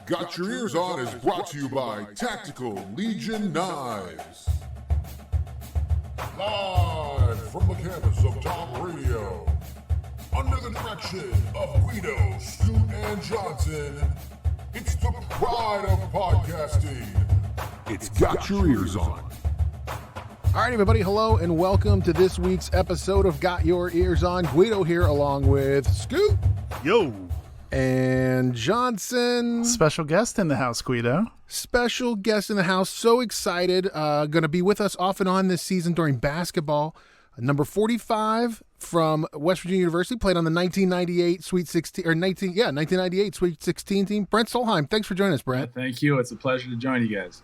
Got Your Eers On is brought to you by Tactical Legion Knives. Live from the campus of Tom Radio, under the direction of Guido, Scoot, and Johnson, it's the pride of podcasting. It's Got Your Eers On. All right, everybody, hello and welcome to this week's episode of Got Your Eers On. Guido here along with Scoot. Yo. And Johnson. Special guest in the house, Guido. Special guest in the house. So excited. Going to be with us off and on this season during basketball. Number 45 from West Virginia University, played on the 1998 Sweet 16, or 1998 Sweet 16 team. Brent Solheim, thanks for joining us, Brent. Thank you. It's a pleasure to join you guys.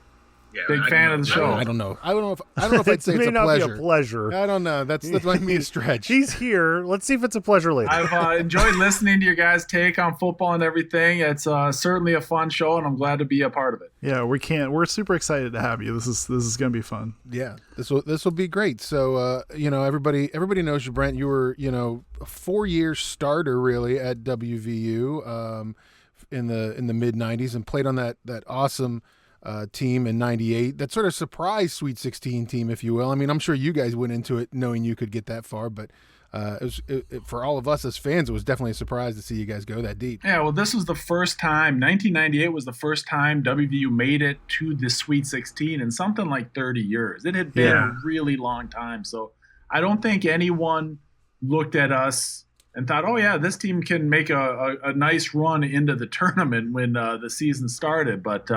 Yeah, Big fan of the show. I don't know. I don't know if I'd say it's may a not pleasure. be a pleasure. I don't know. That might be a stretch. He's here. Let's see if it's a pleasure later. I've enjoyed listening to your guys' take on football and everything. It's certainly a fun show, and I'm glad to be a part of it. Yeah, we're super excited to have you. This is going to be fun. Yeah, this will be great. So everybody knows you, Brent. You were a 4-year starter really at WVU in the mid '90s and played on that awesome team in '98. That sort of surprise Sweet 16 team, if you will. I mean, I'm sure you guys went into it knowing you could get that far, but for all of us as fans, it was definitely a surprise to see you guys go that deep. Yeah, well, this was the first time. 1998 was the first time WVU made it to the Sweet 16 in something like 30 years. It had been a really long time. So I don't think anyone looked at us and thought, oh, yeah, this team can make a nice run into the tournament when the season started. But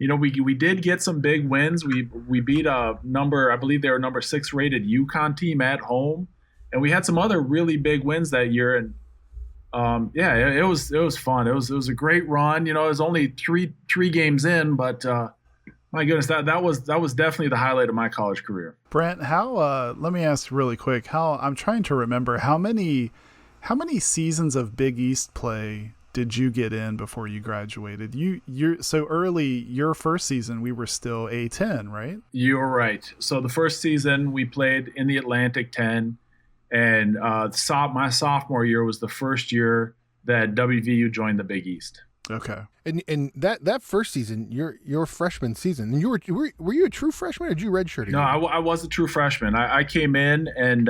we did get some big wins. We beat I believe they were number 6 rated UConn team at home, and we had some other really big wins that year. And it was fun. It was a great run. It was only three games in, but my goodness, that was definitely the highlight of my college career. Brent, how? Let me ask really quick. I'm trying to remember how many seasons of Big East play did you get in before you graduated? You're so early. Your first season, we were still A10, right? You're right. So the first season we played in the Atlantic 10, and my sophomore year was the first year that WVU joined the Big East. Okay. And that first season, your freshman season, and were you a true freshman or did you redshirt again? No, I was a true freshman. I came in, and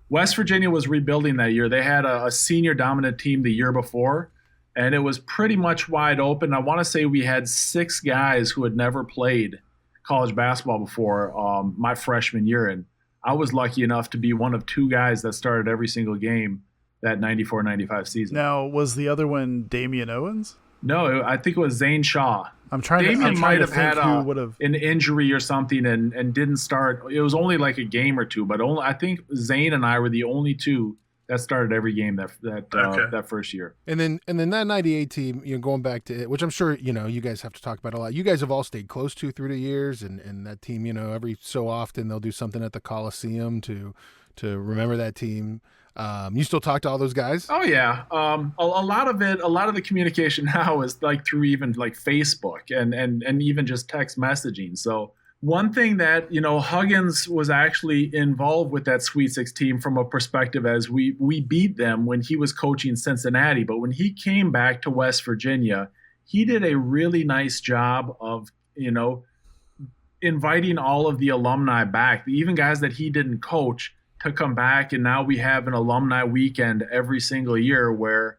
West Virginia was rebuilding that year. They had a senior dominant team the year before, and it was pretty much wide open. I want to say we had 6 guys who had never played college basketball before my freshman year. And I was lucky enough to be one of 2 guys that started every single game that 94-95 season. Now, was the other one Damian Owens? No, I think it was Zane Shaw. Damian might have had an injury or something and didn't start. It was only like a game or 2, but I think Zane and I were the only 2 that started every game that first year. And then that 98 team, going back to it, which I'm sure, you guys have to talk about a lot. You guys have all stayed close to through the years, and that team, every so often they'll do something at the Coliseum to remember that team. You still talk to all those guys? Oh yeah. A lot of the communication now is like through even like Facebook and even just text messaging. So one thing that, Huggins was actually involved with that Sweet 16 from a perspective as we beat them when he was coaching Cincinnati. But when he came back to West Virginia, he did a really nice job of, inviting all of the alumni back, even guys that he didn't coach, to come back. And now we have an alumni weekend every single year where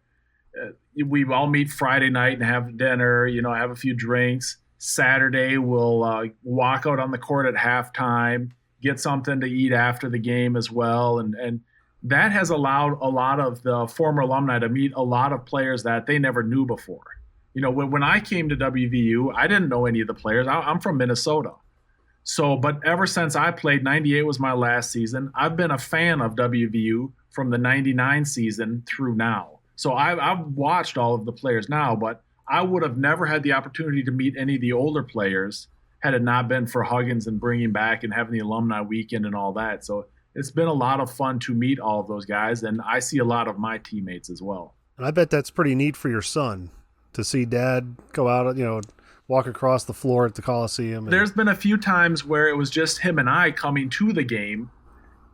we all meet Friday night and have dinner, have a few drinks. Saturday, we'll walk out on the court at halftime, get something to eat after the game as well. And that has allowed a lot of the former alumni to meet a lot of players that they never knew before. When I came to WVU, I didn't know any of the players. I'm from Minnesota. So, but ever since I played, 98 was my last season, I've been a fan of WVU from the 99 season through now. So I've watched all of the players now, but I would have never had the opportunity to meet any of the older players had it not been for Huggins and bringing back and having the alumni weekend and all that. So it's been a lot of fun to meet all of those guys, and I see a lot of my teammates as well. And I bet that's pretty neat for your son to see Dad go out, walk across the floor at the Coliseum. There's been a few times where it was just him and I coming to the game,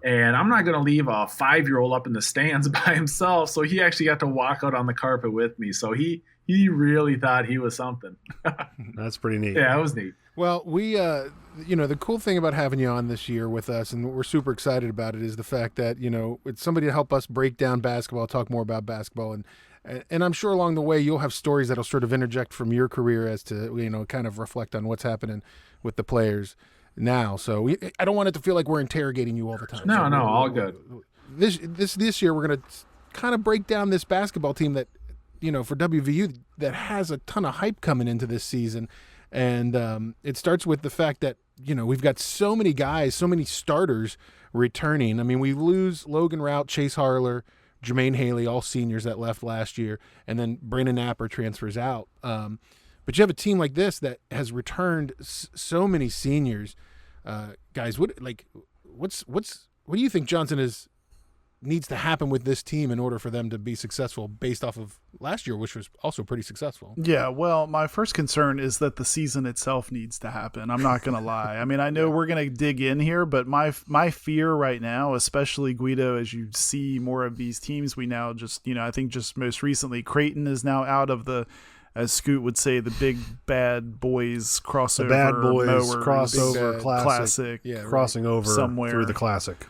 and I'm not going to leave a 5-year-old up in the stands by himself. So he actually got to walk out on the carpet with me. So he he really thought he was something. That's pretty neat. Yeah, it was neat. Well, we, the cool thing about having you on this year with us, and we're super excited about it, is the fact that, it's somebody to help us break down basketball, talk more about basketball. And I'm sure along the way you'll have stories that'll sort of interject from your career as to, kind of reflect on what's happening with the players now. So I don't want it to feel like we're interrogating you all the time. No, all good. This year we're going to kind of break down this basketball team that, for WVU that has a ton of hype coming into this season. And it starts with the fact that, we've got so many guys, so many starters returning. I mean, we lose Logan Rout, Chase Harler, Jermaine Haley, all seniors that left last year, and then Brandon Napper transfers out. But you have a team like this that has returned so many seniors. Guys, what do you think Johnson needs to happen with this team in order for them to be successful based off of last year, which was also pretty successful? Yeah, well, my first concern is that the season itself needs to happen. I'm not going to lie. I mean, I know we're going to dig in here, but my fear right now, especially Guido, as you see more of these teams, we now just, I think just most recently, Creighton is now out of the, as Scoot would say, the big bad boys crossover. The bad boys mower, crossover big, classic. Yeah, crossing over somewhere through the classic.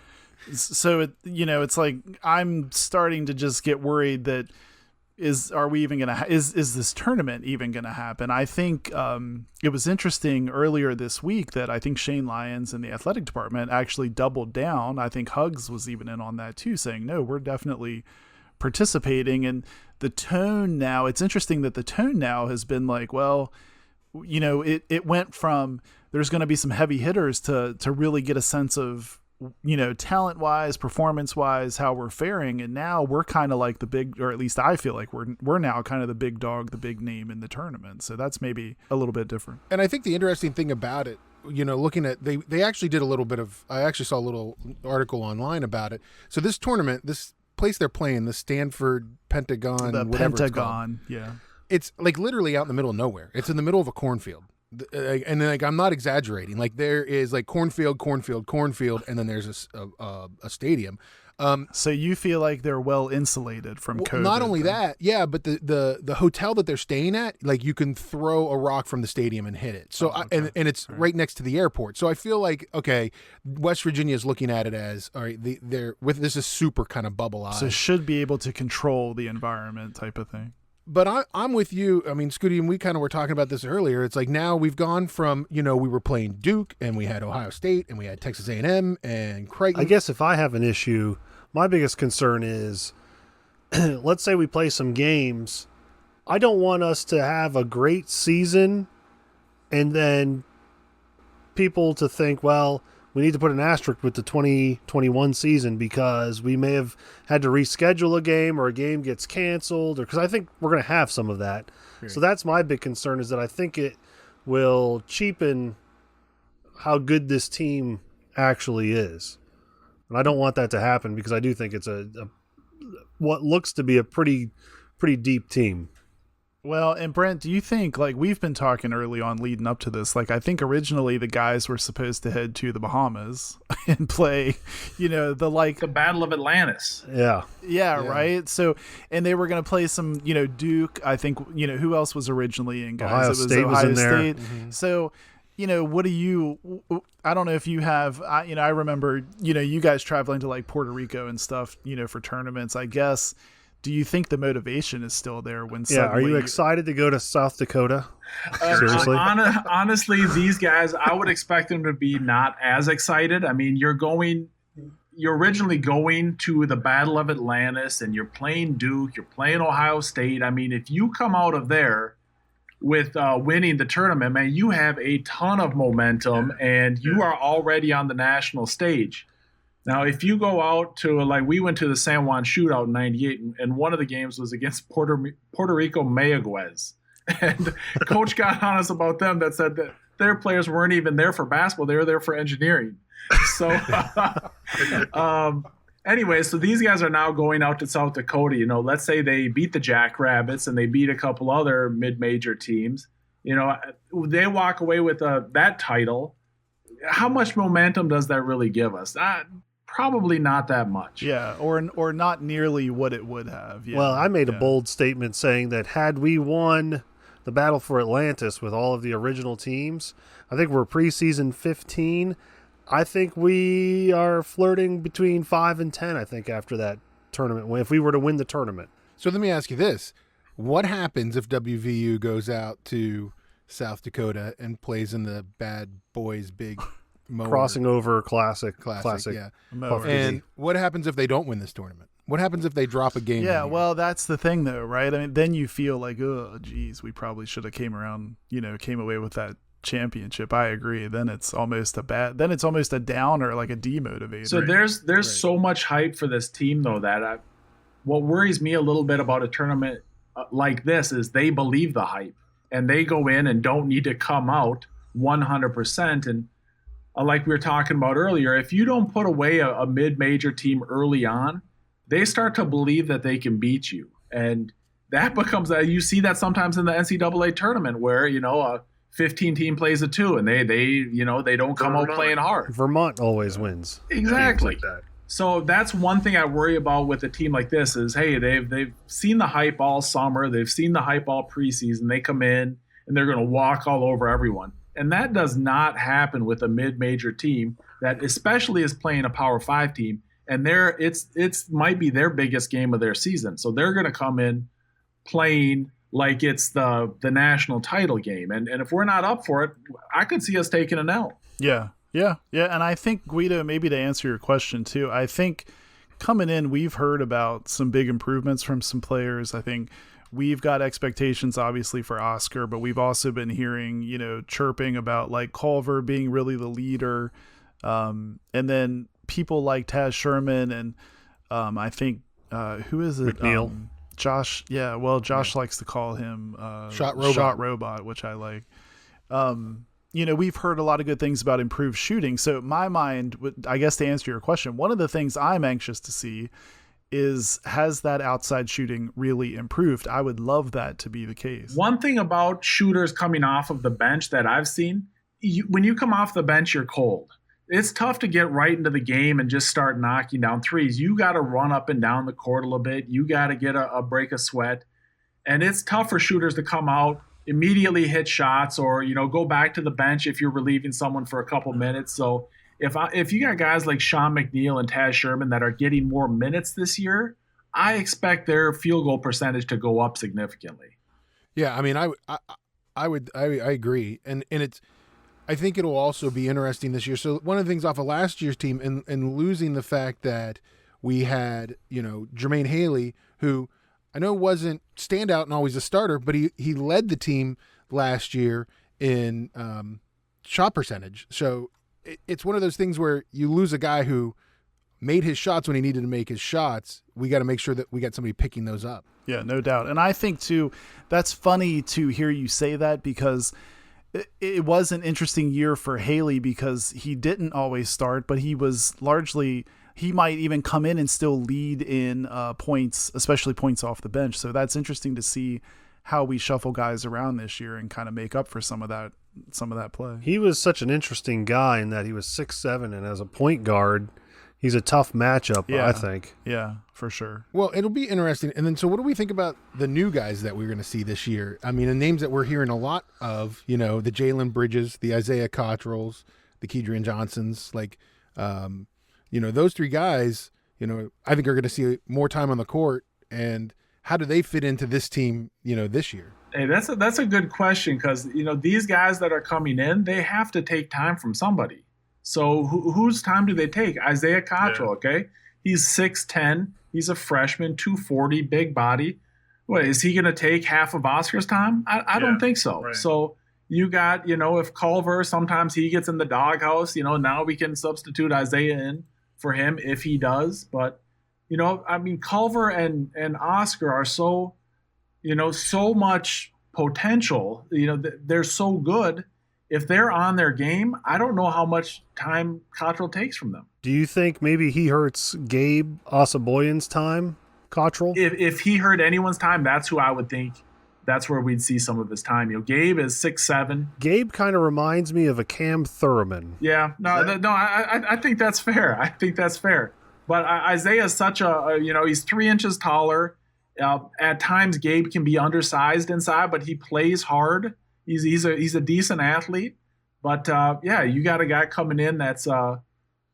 So it's like I'm starting to just get worried that is this tournament even gonna happen? I think it was interesting earlier this week that I think Shane Lyons in the athletic department actually doubled down. I think Hugs was even in on that too, saying no, we're definitely participating. And the tone now, it's interesting that the tone now has been like, well, it went from there's going to be some heavy hitters to really get a sense of, talent wise, performance wise, how we're faring. And now we're kind of like the big, or at least I feel like we're now kind of the big dog, the big name in the tournament. So that's maybe a little bit different. And I think the interesting thing about it, looking at, they actually did a little bit of, I actually saw a little article online about it. So this tournament, this place they're playing, the Stanford Pentagon, The whatever Pentagon, it's called, yeah. it's like literally out in the middle of nowhere. It's in the middle of a cornfield. And like, I'm not exaggerating. Like there is like cornfield, and then there's a stadium. So you feel like they're well insulated from COVID. Not only that, yeah, but the hotel that they're staying at, like you can throw a rock from the stadium and hit it. So and it's right next to the airport. So I feel like, okay, West Virginia is looking at it as, all right, this is super kind of bubbleized. So should be able to control the environment type of thing. But I'm with you. I mean, Scooty, and we kind of were talking about this earlier. It's like now we've gone from, we were playing Duke and we had Ohio State and we had Texas A&M and Creighton. I guess if I have an issue, my biggest concern is, let's say we play some games. I don't want us to have a great season and then people to think, well, we need to put an asterisk with the 2021 season because we may have had to reschedule a game or a game gets canceled, or because I think we're going to have some of that. Right. So that's my big concern, is that I think it will cheapen how good this team actually is. And I don't want that to happen because I do think it's a what looks to be a pretty deep team. Well, and Brent, do you think, like we've been talking early on leading up to this, like I think originally the guys were supposed to head to the Bahamas and play, the Battle of Atlantis. Yeah, right. So, and they were going to play some, Duke. I think, who else was originally in, guys? Ohio State was in there. Mm-hmm. So, what do you, I don't know if you have, I remember, you guys traveling to like Puerto Rico and stuff, for tournaments, I guess. Do you think the motivation is still there when suddenly... are you excited to go to South Dakota? Seriously? Honestly, these guys, I would expect them to be not as excited. I mean, you're originally going to the Battle of Atlantis and you're playing Duke, you're playing Ohio State. I mean, if you come out of there with winning the tournament, man, you have a ton of momentum and you are already on the national stage. Now, if you go out to, like, we went to the San Juan Shootout in '98, and one of the games was against Puerto Rico Mayaguez. And Coach got on us about them that said that their players weren't even there for basketball. They were there for engineering. So, anyway, so these guys are now going out to South Dakota. Let's say they beat the Jackrabbits and they beat a couple other mid-major teams. They walk away with that title. How much momentum does that really give us? probably not that much. Yeah, or not nearly what it would have. Yeah. Well, I made a bold statement saying that had we won the Battle for Atlantis with all of the original teams, I think we're preseason 15. I think we are flirting between 5 and 10, I think, after that tournament win, if we were to win the tournament. So let me ask you this. What happens if WVU goes out to South Dakota and plays in the Bad Boys Big Mower Crossing over classic. yeah. Mower. And what happens if they don't win this tournament? What happens if they drop a game? Yeah, in here? well, that's the thing, though, right? I mean, then you feel like, oh, geez, we probably should have came away with that championship. I agree. Then it's almost a downer, like a demotivator. So there's so much hype for this team, though, that what worries me a little bit about a tournament like this is they believe the hype and they go in and don't need to come out 100%. And like we were talking about earlier, if you don't put away a mid-major team early on, they start to believe that they can beat you. And that becomes you see that sometimes in the NCAA tournament where, a 15 team plays a 2 and they don't come out playing hard. Vermont always wins. Exactly. Like that. So that's one thing I worry about with a team like this is, hey, they've seen the hype all summer. They've seen the hype all preseason. They come in and they're going to walk all over everyone. And that does not happen with a mid-major team that especially is playing a Power 5 team. And it's might be their biggest game of their season. So they're going to come in playing like it's the national title game. And if we're not up for it, I could see us taking an L. Yeah. And I think, Guido, maybe to answer your question too, I think coming in, we've heard about some big improvements from some players. I think we've got expectations, obviously, for Oscar, but we've also been hearing, chirping about like Culver being really the leader. And then people like Taz Sherman and I think, who is it? McNeil. Josh. Yeah. Well, Josh likes to call him Shot Robot, which I like. We've heard a lot of good things about improved shooting. So in my mind, I guess to answer your question, one of the things I'm anxious to see is, has that outside shooting really improved? I would love that to be the case. One thing about shooters coming off of the bench that I've seen, when you come off the bench, you're cold. It's tough to get right into the game and just start knocking down threes. You got to run up and down the court a little bit. You got to get a break of sweat. And it's tough for shooters to come out, immediately hit shots, or go back to the bench if you're relieving someone for a couple minutes. So if you got guys like Sean McNeil and Taz Sherman that are getting more minutes this year, I expect their field goal percentage to go up significantly. Yeah, I mean, I agree, and I think it'll also be interesting this year. So one of the things off of last year's team and losing the fact that we had Jermaine Haley, who I know wasn't standout and always a starter, but he led the team last year in shot percentage. So it's one of those things where you lose a guy who made his shots when he needed to make his shots. We got to make sure that we got somebody picking those up. Yeah, no doubt. And I think too, that's funny to hear you say that, because it was an interesting year for Haley because he didn't always start, but he was largely, he might even come in and still lead in points, especially points off the bench. So that's interesting to see how we shuffle guys around this year and kind of make up for some of that play. He was such an interesting guy in that he was 6'7", and as a point guard, he's a tough matchup, I think. Yeah, for sure. Well, it'll be interesting. And then, so what do we think about the new guys that we're going to see this year? I mean, the names that we're hearing a lot of, the Jalen Bridges, the Isaiah Cottrells, the Kedrian Johnsons, those three guys, I think are going to see more time on the court. And how do they fit into this team, this year? Hey, that's a good question, because, these guys that are coming in, they have to take time from somebody. So whose time do they take? Isaiah Cottrell, okay? He's 6'10". He's a freshman, 240, big body. What, is he going to take half of Oscar's time? I don't think so. Right. So you got, if Culver, sometimes he gets in the doghouse, now we can substitute Isaiah in for him if he does. But, Culver and Oscar are so, so much potential. They're so good. If they're on their game, I don't know how much time Cottrell takes from them. Do you think maybe he hurts Gabe Osaboyan's time, Cottrell? If he hurt anyone's time, that's who I would think that's where we'd see some of his time. Gabe is 6'7". Gabe kind of reminds me of a Cam Thurman. Yeah, I think that's fair. I think that's fair. But Isaiah is such he's 3 inches taller. At times, Gabe can be undersized inside, but he plays hard. He's a decent athlete. But you got a guy coming in that's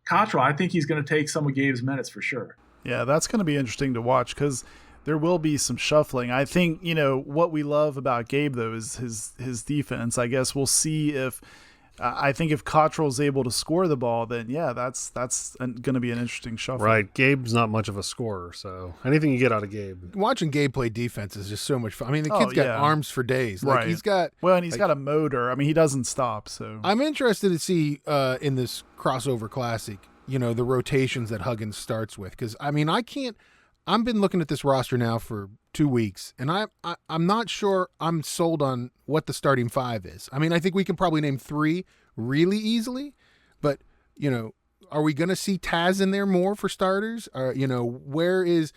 Cottrell. I think he's going to take some of Gabe's minutes for sure. Yeah, that's going to be interesting to watch because there will be some shuffling. I think, what we love about Gabe, though, is his defense. I guess we'll see if I think if Cottrell's able to score the ball, then, that's going to be an interesting shuffle. Right. Gabe's not much of a scorer, so anything you get out of Gabe. Watching Gabe play defense is just so much fun. I mean, the kid's got arms for days. Like, right. He's got – and he's got a motor. I mean, he doesn't stop. So I'm interested to see in this crossover classic, the rotations that Huggins starts with. Because, I mean, I've been looking at this roster now for 2 weeks, and I'm not sure I'm sold on what the starting five is. I mean, I think we can probably name 3 really easily, but, are we going to see Taz in there more for starters? Where is,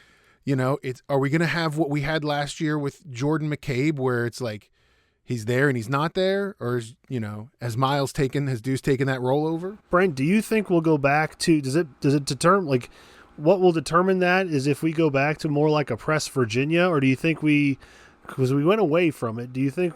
are we going to have what we had last year with Jordan McCabe, where it's like he's there and he's not there? Or is, has Deuce taken that role over? Brent, do you think we'll go back to, does it determine, like, what will determine that is if we go back to more like a press Virginia, or do you think because we went away from it, do you think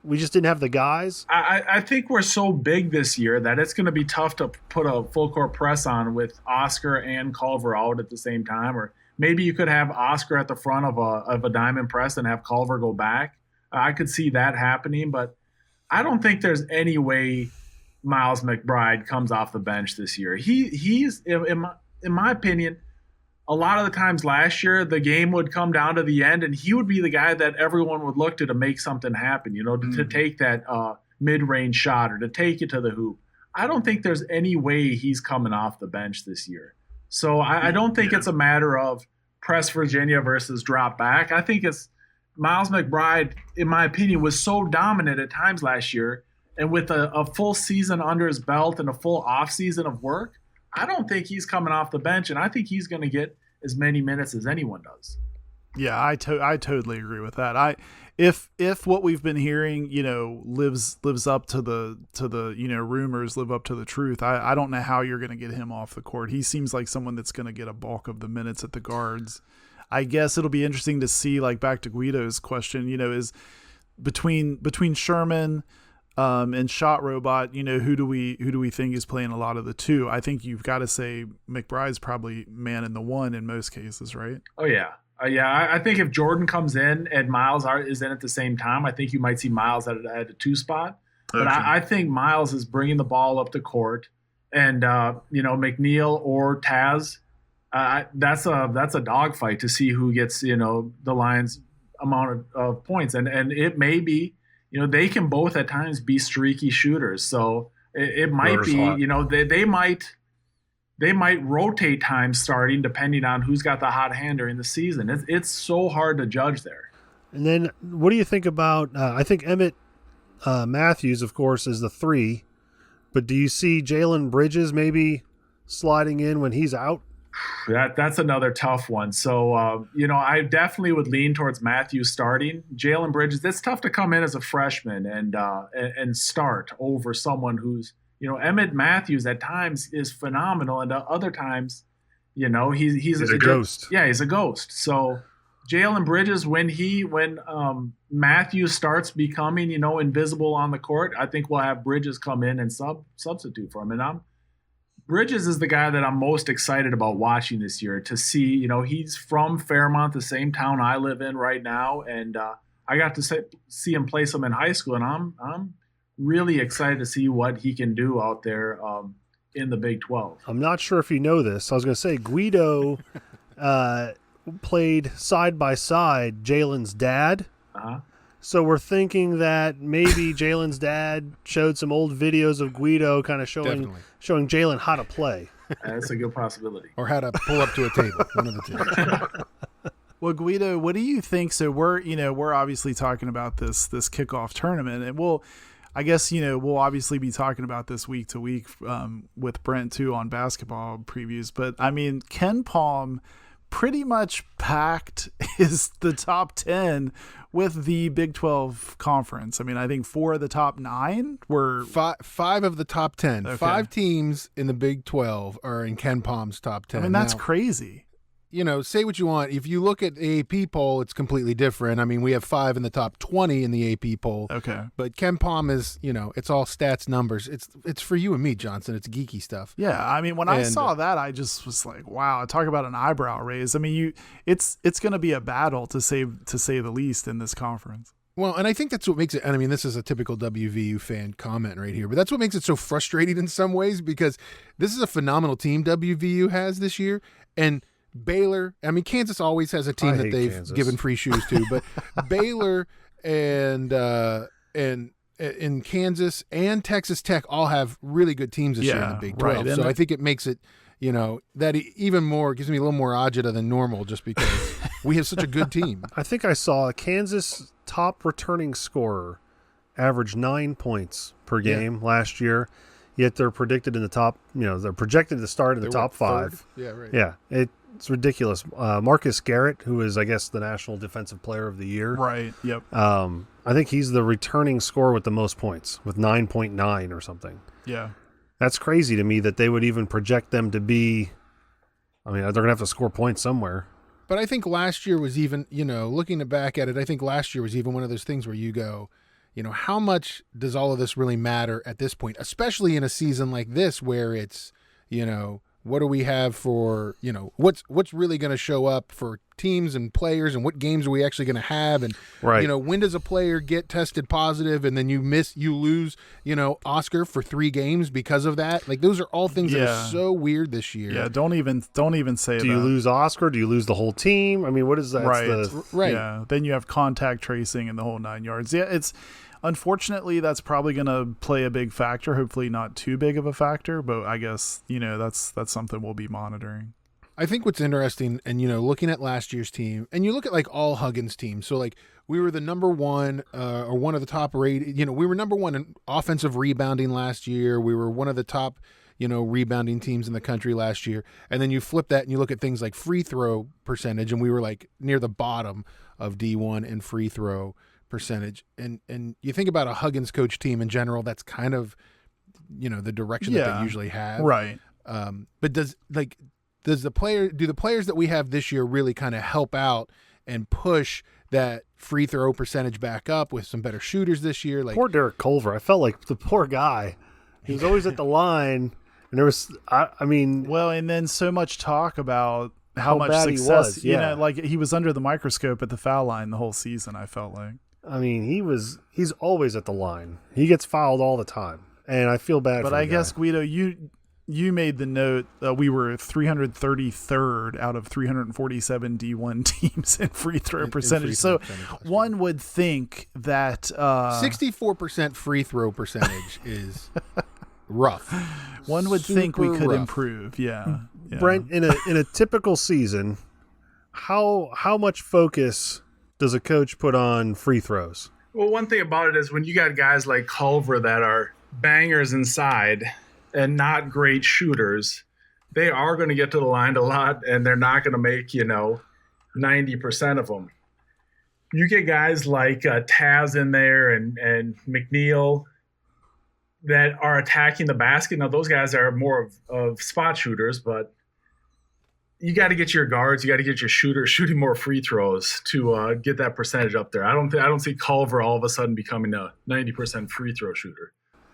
we just didn't have the guys? I think we're so big this year that it's going to be tough to put a full court press on with Oscar and Culver out at the same time. Or maybe you could have Oscar at the front of a diamond press and have Culver go back. I could see that happening, but I don't think there's any way Miles McBride comes off the bench this year. He's in my opinion, a lot of the times last year, the game would come down to the end, and he would be the guy that everyone would look to make something happen, to take that mid-range shot or to take it to the hoop. I don't think there's any way he's coming off the bench this year. So I don't think it's a matter of press Virginia versus drop back. I think it's Miles McBride, in my opinion, was so dominant at times last year, and with a full season under his belt and a full offseason of work, I don't think he's coming off the bench, and I think he's going to get as many minutes as anyone does. Yeah, I totally agree with that. If what we've been hearing, lives up to the rumors, live up to the truth, I don't know how you're going to get him off the court. He seems like someone that's going to get a bulk of the minutes at the guards. I guess it'll be interesting to see, like back to Guido's question, is between Sherman and Shot Robot, who do we think is playing a lot of the 2? I think you've got to say McBride's probably man in the 1 in most cases, right? Oh yeah. I think if Jordan comes in and Miles is in at the same time, I think you might see Miles at a 2 spot. But okay. I think Miles is bringing the ball up the court, and McNeil or Taz, that's a dogfight to see who gets the Lions' amount of points, and it may be. They can both at times be streaky shooters. So it might be, they might rotate time starting depending on who's got the hot hand during the season. It's so hard to judge there. And then what do you think about, I think Emmett Matthews, of course, is the 3, but do you see Jalen Bridges maybe sliding in when he's out? That's another tough one. So, I definitely would lean towards Matthews starting. Jalen Bridges, it's tough to come in as a freshman and start over someone who's, Emmett Matthews at times is phenomenal, and other times, he's a ghost. Yeah, he's a ghost. So Jalen Bridges, when Matthews starts becoming, invisible on the court, I think we'll have Bridges come in and substitute for him. And Bridges is the guy that I'm most excited about watching this year to see. He's from Fairmont, the same town I live in right now, and I got to see him play some in high school, and I'm really excited to see what he can do out there in the Big 12. I'm not sure if you know this. I was going to say Guido played side by side Jalen's dad. Uh-huh. So we're thinking that maybe Jalen's dad showed some old videos of Guido kind of showing Jalen how to play. That's a good possibility. Or how to pull up to a table. One of the 2. Well, Guido, what do you think? So we're obviously talking about this kickoff tournament, and we'll obviously be talking about this week to week with Brent too on basketball previews. But I mean, Ken Palm pretty much packed is the top 10 with the Big 12 conference. I mean, I think 4 of the top 9 were five of the top 10. Okay. 5 teams in the Big 12 are in Ken Palm's top 10. I mean, that's now, crazy. You know, say what you want. If you look at the AP poll, it's completely different. I mean, we have 5 in the top 20 in the AP poll. Okay. But Ken Palm is, you know, it's all stats, numbers. It's for you and me, Johnson. It's geeky stuff. Yeah, I mean, when I saw that, I just was like, wow, talk about an eyebrow raise. I mean, it's going to be a battle to say the least in this conference. Well, and I think that's what makes it, and I mean, this is a typical WVU fan comment right here, but that's what makes it so frustrating in some ways, because this is a phenomenal team WVU has this year, and Baylor, I mean, Kansas always has a team that they've given free shoes to, but Baylor and Kansas and Texas Tech all have really good teams this year in the Big 12. Right. So I think it makes it, you know, that even more, gives me a little more agita than normal, just because we have such a good team. I think I saw Kansas top returning scorer average 9 points per game last year. Yet they're predicted in the top, you know, they're projected to start in the top 5. Third? Yeah, right. Yeah, it's ridiculous. Marcus Garrett, who is, I guess, the National Defensive Player of the Year. Right, yep. I think he's the returning scorer with the most points, with 9.9 or something. Yeah. That's crazy to me that they would even project them to be, I mean, they're going to have to score points somewhere. But I think last year was even, you know, looking back at it, I think last year was even one of those things where you go, you know, how much does all of this really matter at this point, especially in a season like this where it's, you know, what do we have for, you know, what's really going to show up for teams and players, and what games are we actually going to have? And, you know, when does a player get tested positive and then you lose, you know, Oscar for 3 games because of that? Like, those are all things that are so weird this year. Yeah. Don't even say that. Do you lose Oscar? Do you lose the whole team? I mean, what is that? Right. Yeah. Then you have contact tracing and the whole 9 yards. Yeah. Unfortunately, that's probably going to play a big factor. Hopefully not too big of a factor, but I guess, you know, that's something we'll be monitoring. I think what's interesting, and, you know, looking at last year's team, and you look at, like, all Huggins' teams. So, like, we were the number 1 or one of the top rated, you know, we were number 1 in offensive rebounding last year. We were one of the top, you know, rebounding teams in the country last year. And then you flip that and you look at things like free throw percentage, and we were, like, near the bottom of D1 in free throw percentage. And you think about a Huggins coach team in general, that's kind of, you know, the direction that they usually have. Right. But do the players that we have this year really kind of help out and push that free throw percentage back up with some better shooters this year? Like, poor Derek Culver. I felt like the poor guy. He was always at the line, and there was, I mean, well, and then so much talk about how much bad success, he was. you know, like he was under the microscope at the foul line the whole season, I felt like. I mean, he's always at the line. He gets fouled all the time, and I feel bad. But I guess, Guido, you made the note that we were 333rd out of 347 D1 teams in free throw percentage. So one would think that 64% free throw percentage is rough. One would think we could rough. improve. Yeah. Brent, in a typical season, how much focus does a coach put on free throws? Well, one thing about it is when you got guys like Culver that are bangers inside and not great shooters, they are going to get to the line a lot, and they're not going to make, you know, 90% of them. You get guys like Taz in there and McNeil that are attacking the basket. Now, those guys are more of spot shooters, but you got to get your guards, you got to get your shooters shooting more free throws to get that percentage up there. I don't see Culver all of a sudden becoming a 90% free throw shooter.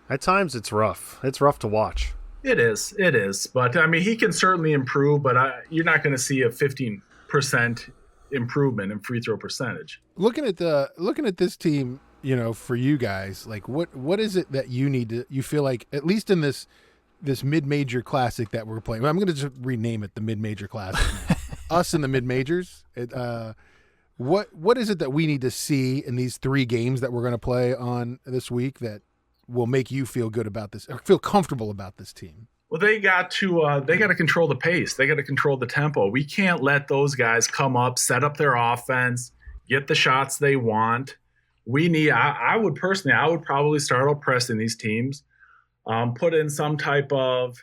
At times, it's rough. It's rough to watch. It is. But I mean, he can certainly improve, but you're not going to see a 15% improvement in free throw percentage. Looking at this team, you know, for you guys, like what is it that you feel like, at least in this mid-major classic that we're playing? I'm going to just rename it the mid-major classic. Us in the mid-majors. What is it that we need to see in these 3 games that we're going to play on this week that will make you feel good about this, or feel comfortable about this team? Well, they got to control the pace. They got to control the tempo. We can't let those guys come up, set up their offense, get the shots they want. I would probably start out pressing these teams, put in some type of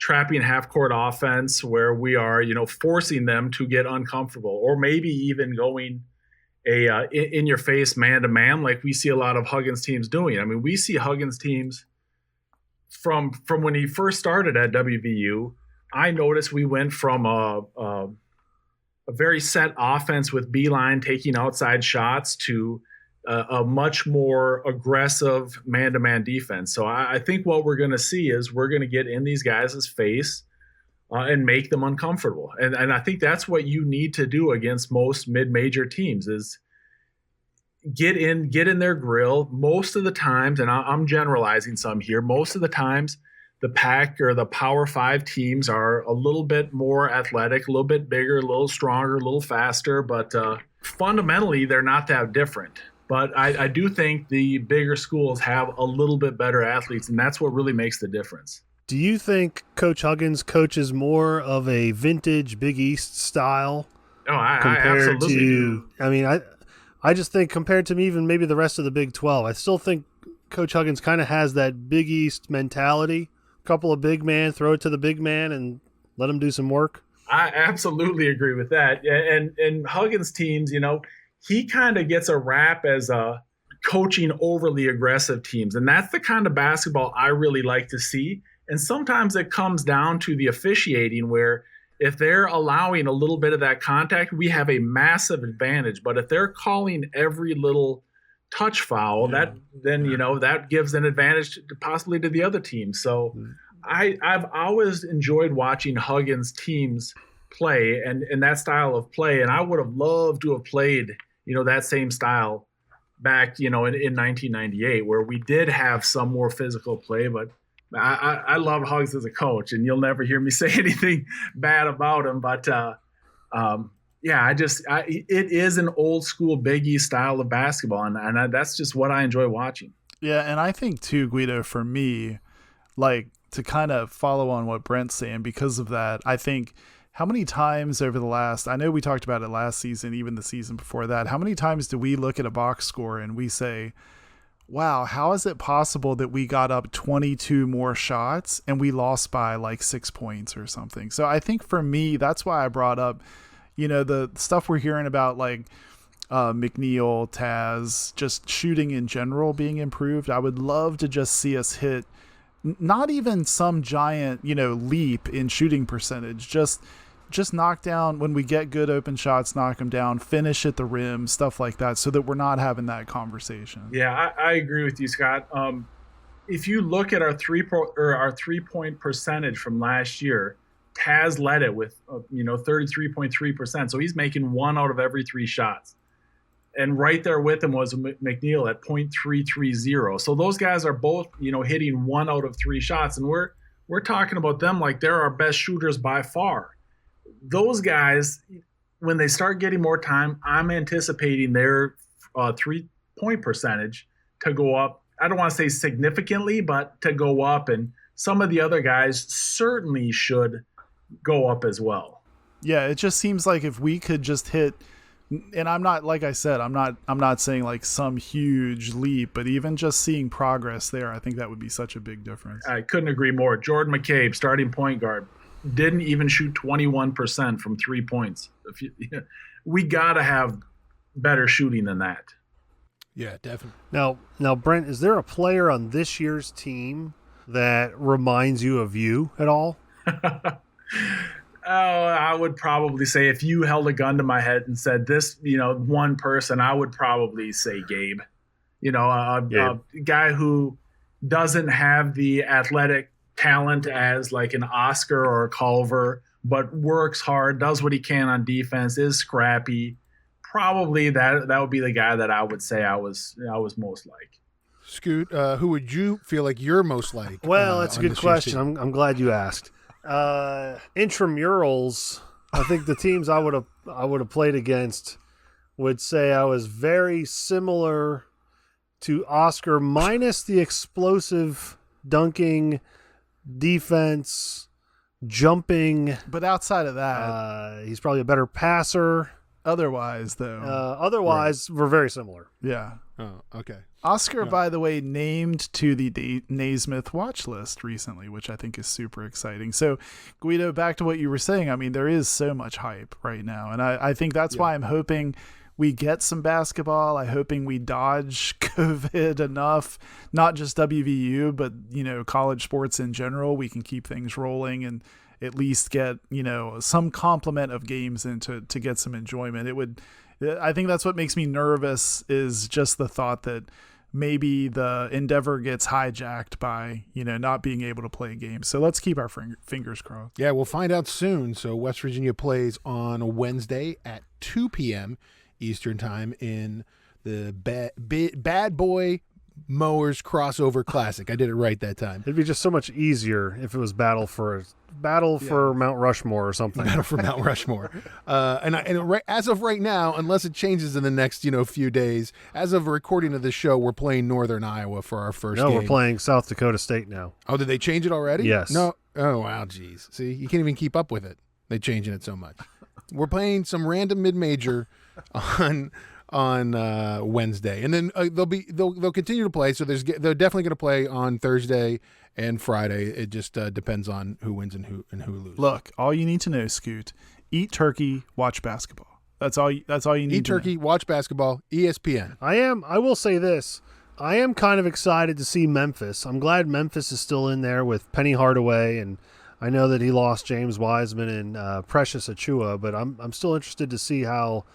trapping half court offense where we are, forcing them to get uncomfortable, or maybe even going a in your face man to man like we see a lot of Huggins teams doing. I mean, we see Huggins teams from when he first started at WVU. I noticed we went from a very set offense with Beeline taking outside shots to a much more aggressive man-to-man defense. So I think what we're going to see is we're going to get in these guys' face and make them uncomfortable. And I think that's what you need to do against most mid-major teams is get in their grill. Most of the times, and I'm generalizing some here, most of the times the Pac or the Power 5 teams are a little bit more athletic, a little bit bigger, a little stronger, a little faster, but fundamentally they're not that different. But I do think the bigger schools have a little bit better athletes, and that's what really makes the difference. Do you think Coach Huggins coaches more of a vintage Big East style? Oh, I absolutely do. I mean, I just think compared to even maybe the rest of the Big 12, I still think Coach Huggins kind of has that Big East mentality. A couple of big men, throw it to the big man and let him do some work. I absolutely agree with that. And Huggins teams, he kind of gets a rap as coaching overly aggressive teams. And that's the kind of basketball I really like to see. And sometimes it comes down to the officiating where if they're allowing a little bit of that contact, we have a massive advantage. But if they're calling every little touch foul, that gives an advantage possibly to the other team. So I've always enjoyed watching Huggins teams play and that style of play. And I would have loved to have played that same style back, in 1998, where we did have some more physical play. But I love Hugs as a coach, and you'll never hear me say anything bad about him. But it is an old school Big East style of basketball, and that's just what I enjoy watching. Yeah, and I think too, Guido, for me, like to kind of follow on what Brent's saying, because of that, I think. How many times over the last, I know we talked about it last season, even the season before that, how many times do we look at a box score and we say, wow, how is it possible that we got up 22 more shots and we lost by like 6 points or something? So I think for me, that's why I brought up, the stuff we're hearing about like McNeil, Taz, just shooting in general being improved. I would love to just see us hit not even some giant, leap in shooting percentage, just knock down when we get good open shots, knock them down, finish at the rim, stuff like that, so that we're not having that conversation. Yeah, I agree with you, Scott. If you look at our 3-point percentage from last year, Taz led it with 33.3%. So he's making 1 out of every 3 shots. And right there with him was McNeil at .330. So those guys are both, hitting 1 out of 3 shots. And we're talking about them like they're our best shooters by far. Those guys, when they start getting more time, I'm anticipating their 3-point percentage to go up. I don't want to say significantly, but to go up. And some of the other guys certainly should go up as well. Yeah, it just seems like if we could just hit, and I'm not, like I said, I'm not saying like some huge leap, but even just seeing progress there, I think that would be such a big difference. I couldn't agree more. Jordan McCabe, starting point guard, didn't even shoot 21% from 3 points. We got to have better shooting than that. Yeah, definitely. Now, Brent, is there a player on this year's team that reminds you of you at all? I would probably say if you held a gun to my head and said this, one person, I would probably say Gabe. A guy who doesn't have the athletic talent as like an Oscar or a Culver, but works hard, does what he can on defense, is scrappy. Probably that would be the guy that I would say I was most like. Scoot, who would you feel like you're most like? Well, that's a good question. I'm glad you asked. Intramurals, I think the teams I would have played against would say I was very similar to Oscar, minus the explosive dunking, defense, jumping. But outside of that, he's probably a better passer. Otherwise, though. We're very similar. Yeah. Oh, okay. Oscar, by the way, named to the Naismith watch list recently, which I think is super exciting. So, Guido, back to what you were saying. I mean, there is so much hype right now. And I think that's why I'm hoping we get some basketball. I'm hoping we dodge COVID enough, not just WVU, but, college sports in general. We can keep things rolling and at least get, some complement of games in to get some enjoyment. I think that's what makes me nervous, is just the thought that maybe the endeavor gets hijacked by, not being able to play games. So let's keep our fingers crossed. Yeah, we'll find out soon. So West Virginia plays on Wednesday at 2 p.m. Eastern time in the Bad Boy Mowers Crossover Classic. I did it right that time. It'd be just so much easier if it was Battle for Mount Rushmore or something. Battle for Mount Rushmore. As of right now, unless it changes in the next few days, as of recording of this show, we're playing Northern Iowa for our first game. No, we're playing South Dakota State now. Oh, did they change it already? Yes. No. Oh, wow, geez. See, you can't even keep up with it. They're changing it so much. We're playing some random mid-major on Wednesday, and then they'll continue to play. So they're definitely going to play on Thursday and Friday. It just depends on who wins and who loses. Look, all you need to know, Scoot: eat turkey, watch basketball. That's all you need. Eat turkey, watch basketball. ESPN. I will say this: I am kind of excited to see Memphis. I'm glad Memphis is still in there with Penny Hardaway, and I know that he lost James Wiseman and Precious Achua, but I'm still interested to see how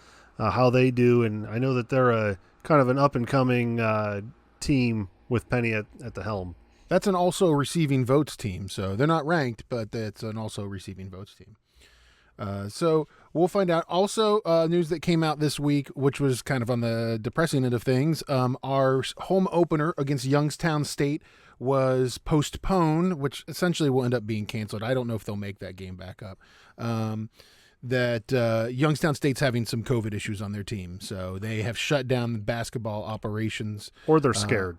they do, and I know that they're a kind of an up-and-coming team with Penny at the helm. That's an also receiving votes team, so they're not ranked, but it's an also receiving votes team. So we'll find out. Also, news that came out this week, which was kind of on the depressing end of things, our home opener against Youngstown State was postponed, which essentially will end up being canceled. I don't know if they'll make that game back up. That Youngstown State's having some COVID issues on their team, so they have shut down the basketball operations. Or they're scared.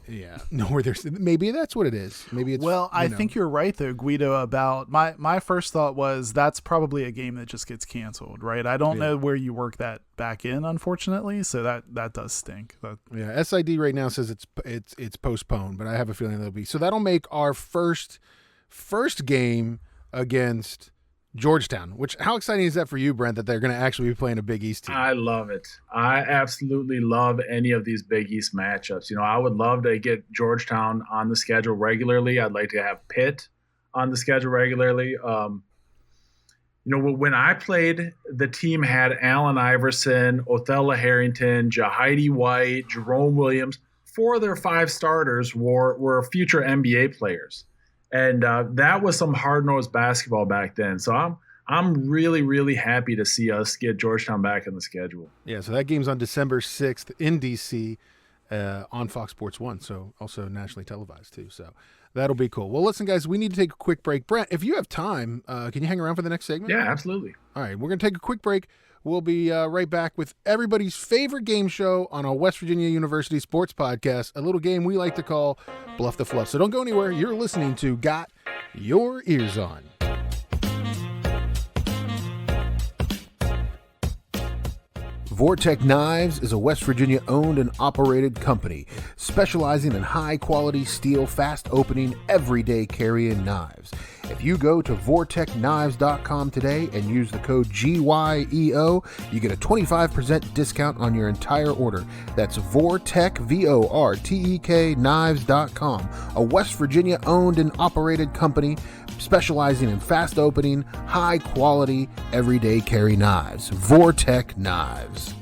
Yeah, no, maybe that's what it is. Maybe it's I think you're right though, Guido. About my first thought was that's probably a game that just gets canceled, right? I don't know where you work that back in, unfortunately. So that does stink. Yeah, SID right now says it's postponed, but I have a feeling it'll be. So that'll make our first game against Georgetown, how exciting is that for you, Brent, that they're going to actually be playing a Big East team? I love it. I absolutely love any of these Big East matchups. I would love to get Georgetown on the schedule regularly. I'd like to have Pitt on the schedule regularly. When I played, the team had Allen Iverson, Othello Harrington, Jahidi White, Jerome Williams. 4 of their 5 starters were future NBA players. And that was some hard-nosed basketball back then. So I'm really, really happy to see us get Georgetown back on the schedule. Yeah, so that game's on December 6th in D.C. On Fox Sports 1, so also nationally televised too. So that'll be cool. Well, listen, guys, we need to take a quick break. Brent, if you have time, can you hang around for the next segment? Yeah, absolutely. All right, we're going to take a quick break. We'll be right back with everybody's favorite game show on a West Virginia University sports podcast, a little game we like to call Bluff the Fluff. So don't go anywhere. You're listening to Got Your Eers On. Vortec Knives is a West Virginia owned and operated company specializing in high quality steel, fast opening, everyday carrying knives. If you go to vortechknives.com today and use the code GYEO, you get a 25% discount on your entire order. That's Vortech, VORTEK knives.com, a West Virginia owned and operated company specializing in fast opening, high quality, everyday carry knives. Vortec Knives.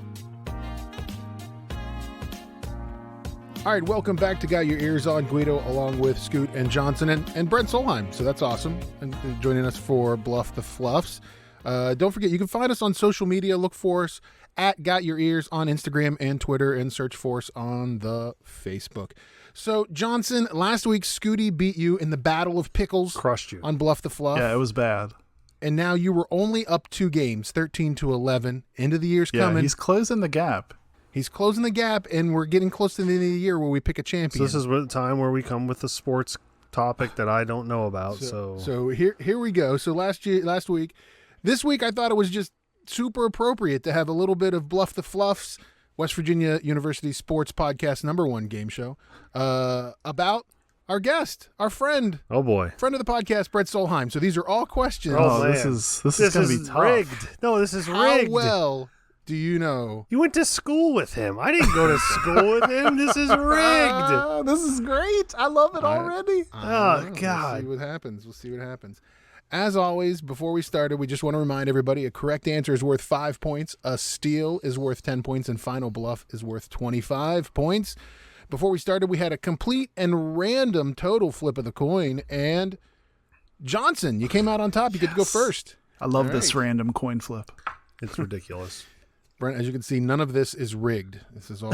All right, welcome back to Got Your Eers On, Guido, along with Scoot and Johnson and Brent Solheim. So that's awesome. And joining us for Bluff the Fluffs. Don't forget, you can find us on social media. Look for us at Got Your Eers on Instagram and Twitter, and search for us on the Facebook. So, Johnson, last week, Scooty beat you in the Battle of Pickles. Crushed you. On Bluff the Fluff. Yeah, it was bad. And now you were only up 2 games, 13-11. End of the year's coming. He's closing the gap. He's closing the gap, and we're getting close to the end of the year where we pick a champion. So this is the time where we come with the sports topic that I don't know about. So here we go. So last week, this week I thought it was just super appropriate to have a little bit of Bluff the Fluffs West Virginia University Sports Podcast #1 game show about our guest, our friend. Oh boy, friend of the podcast, Brent Solheim. So these are all questions. Oh, man. this is going to be tough. rigged. No, this is How rigged. well do you know? You went to school with him. I didn't go to school with him. This is rigged. This is great. I love it already. Oh, God. We'll see what happens. As always, before we started, we just want to remind everybody a correct answer is worth 5 points, a steal is worth 10 points, and final bluff is worth 25 points. Before we started, we had a complete and random total flip of the coin, and Johnson, you came out on top. You get to go first. I love All this right. random coin flip. It's ridiculous. Brent, as you can see, none of this is rigged. This is all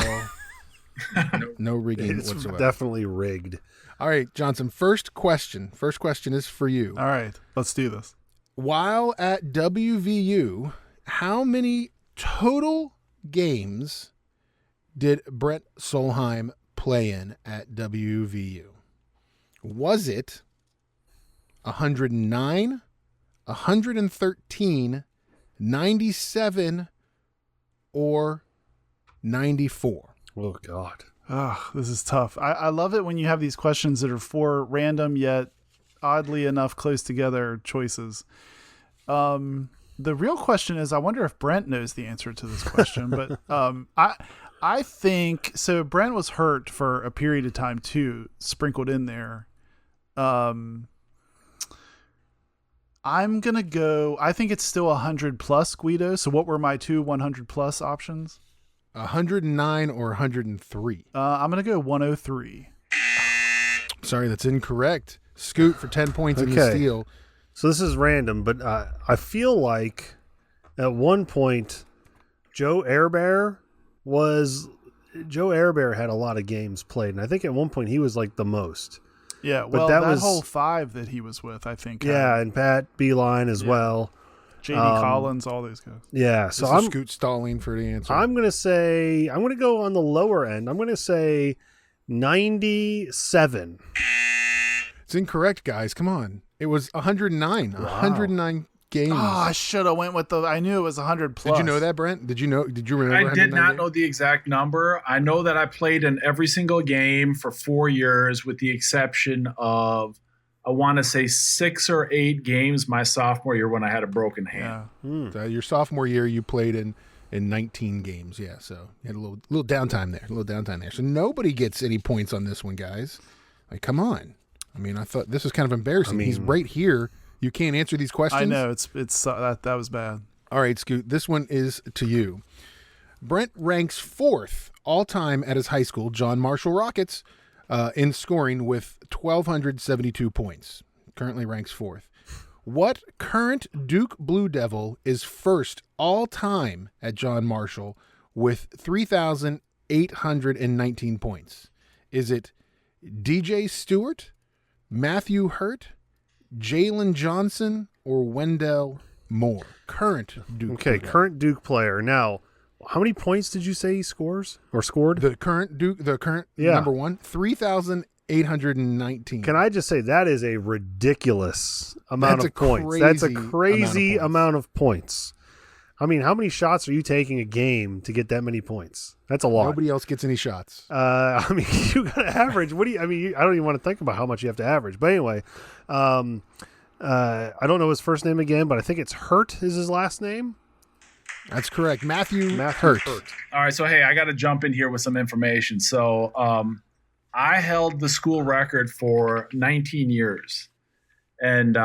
no rigging It's whatsoever. definitely rigged. All right, Johnson, first question. First question is for you. All right, let's do this. While at WVU, how many total games did Brent Solheim play in at WVU? Was it 109, 113, 97, or 94? Oh, God. Oh, this is tough. I love it when you have these questions that are four random yet oddly enough close together choices. The real question is, I wonder if Brent knows the answer to this question. But I think so. Brent was hurt for a period of time too, sprinkled in there. I'm gonna go. I think it's still 100 plus, Guido. So what were my two 100 plus options? 109 or 103? I'm gonna go 103. Sorry, that's incorrect. Scoot for 10 points and you Okay. steal. So this is random, but I feel like at one point Joe Airbear had a lot of games played, and I think at one point he was like the most. Yeah, But well, that that was- whole five that he was with, I think. Yeah, and Pat Beeline as well. J.D. Collins, all those guys. Yeah, so This is I'm Scoot stalling for the answer. I'm gonna go on the lower end. I'm gonna say 97. It's incorrect, guys. Come on. It was 109. 109 games. Oh, I should have went with the. I knew it was 100 plus. Did you know that, Brent? Did you remember? I did 109 not games? know the exact number. I know that I played in every single game for 4 years, with the exception of, I want to say 6 or 8 games my sophomore year when I had a broken hand. Yeah. So your sophomore year, you played in 19 games. Yeah, so you had a little downtime there. So nobody gets any points on this one, guys. Like, come on. I mean, I thought this was kind of embarrassing. He's right here. You can't answer these questions. I know it's that was bad. All right, Scoot, this one is to you. Brent ranks 4th all-time at his high school, John Marshall Rockets, in scoring with 1,272 points. Currently ranks 4th. What current Duke Blue Devil is first all-time at John Marshall with 3,819 points? Is it DJ Stewart, Matthew Hurt, Jalen Johnson, or Wendell Moore? Current Duke. Okay, Blue Devil. current Duke player. Now, how many points did you say he scores or scored? The current Duke, Yeah. number one, 3,819. Can I just say that is a ridiculous amount That's of points. That's a crazy crazy amount amount of points. I mean, how many shots are you taking a game to get that many points? That's a lot. Nobody else gets any shots. I mean, you got to average. What do you? I mean, I don't even want to think about how much you have to average. But anyway, I don't know his first name again, but I think it's Hurt is his last name. That's correct. Matthew Hurt. All right, so hey, I got to jump in here with some information. So I held the school record for 19 years, and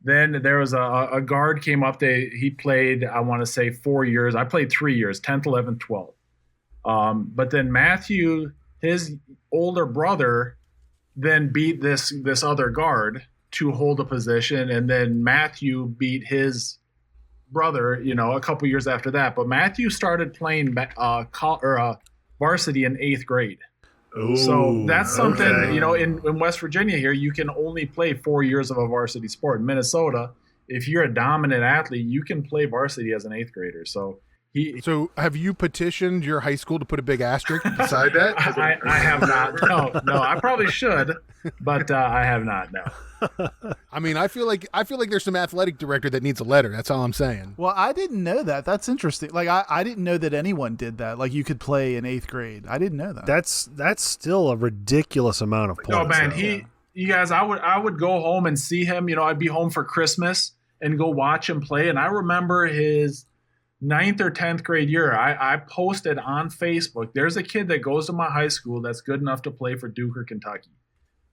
then there was a guard came up. He played, I want to say 4 years. I played 3 years, 10th, 11th, 12th. But then Matthew, his older brother, then beat this other guard to hold a position, and then Matthew beat his brother, a couple years after that. But Matthew started playing varsity in 8th grade. So that's something, okay. In West Virginia here, you can only play 4 years of a varsity sport. In Minnesota, if you're a dominant athlete, you can play varsity as an 8th grader. So So have you petitioned your high school to put a big asterisk beside that? I have not. No, I probably should, but I have not. No. I mean, I feel like there's some athletic director that needs a letter. That's all I'm saying. Well, I didn't know that. That's interesting. Like I didn't know that anyone did that. Like you could play in 8th grade. I didn't know that. That's still a ridiculous amount of points. Oh man, you guys, I would go home and see him. You know, I'd be home for Christmas and go watch him play. And I remember his 9th or 10th grade year. I posted on Facebook, there's a kid that goes to my high school that's good enough to play for Duke or Kentucky.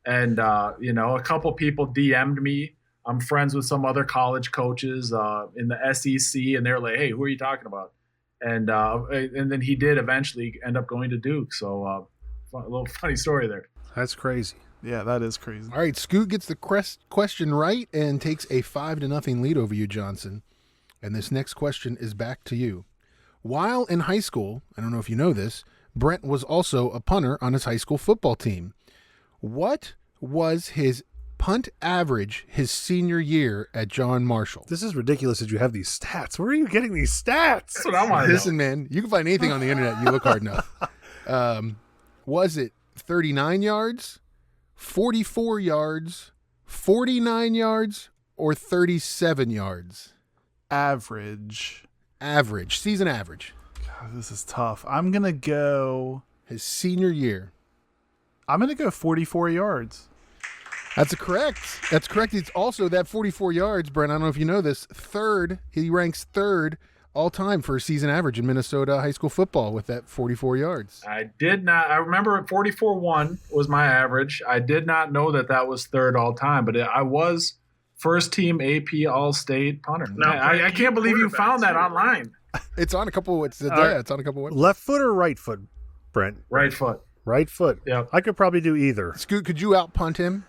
And, you know, a couple people DM'd me. I'm friends with some other college coaches in the SEC, and they're like, hey, who are you talking about? And then he did eventually end up going to Duke. So a little funny story there. That's crazy. Yeah, that is crazy. All right, Scoot gets the question right and takes a 5-0 lead over you, Johnson. And this next question is back to you. While in high school, I don't know if you know this, Brent was also a punter on his high school football team. What was his punt average his senior year at John Marshall? This is ridiculous that you have these stats. Where are you getting these stats? That's what I want to know. Listen, man, you can find anything on the internet. You look hard enough. Was it 39 yards, 44 yards, 49 yards, or 37 yards? Average. Season average. God, this is tough. I'm going to go his senior year. I'm going to go 44 yards. That's correct. It's also that 44 yards, Brent. I don't know if you know this. Third, he ranks third all time for a season average in Minnesota high school football with that 44 yards. I did not. I remember 44-1 was my average. I did not know that was third all time, but I was first team AP All-State punter. No, I can't believe you found that online. It's on a couple. It's on a couple. Websites. Left foot or right foot, Brent? Right foot. Right foot. Yeah. I could probably do either. Scoot, could you out punt him?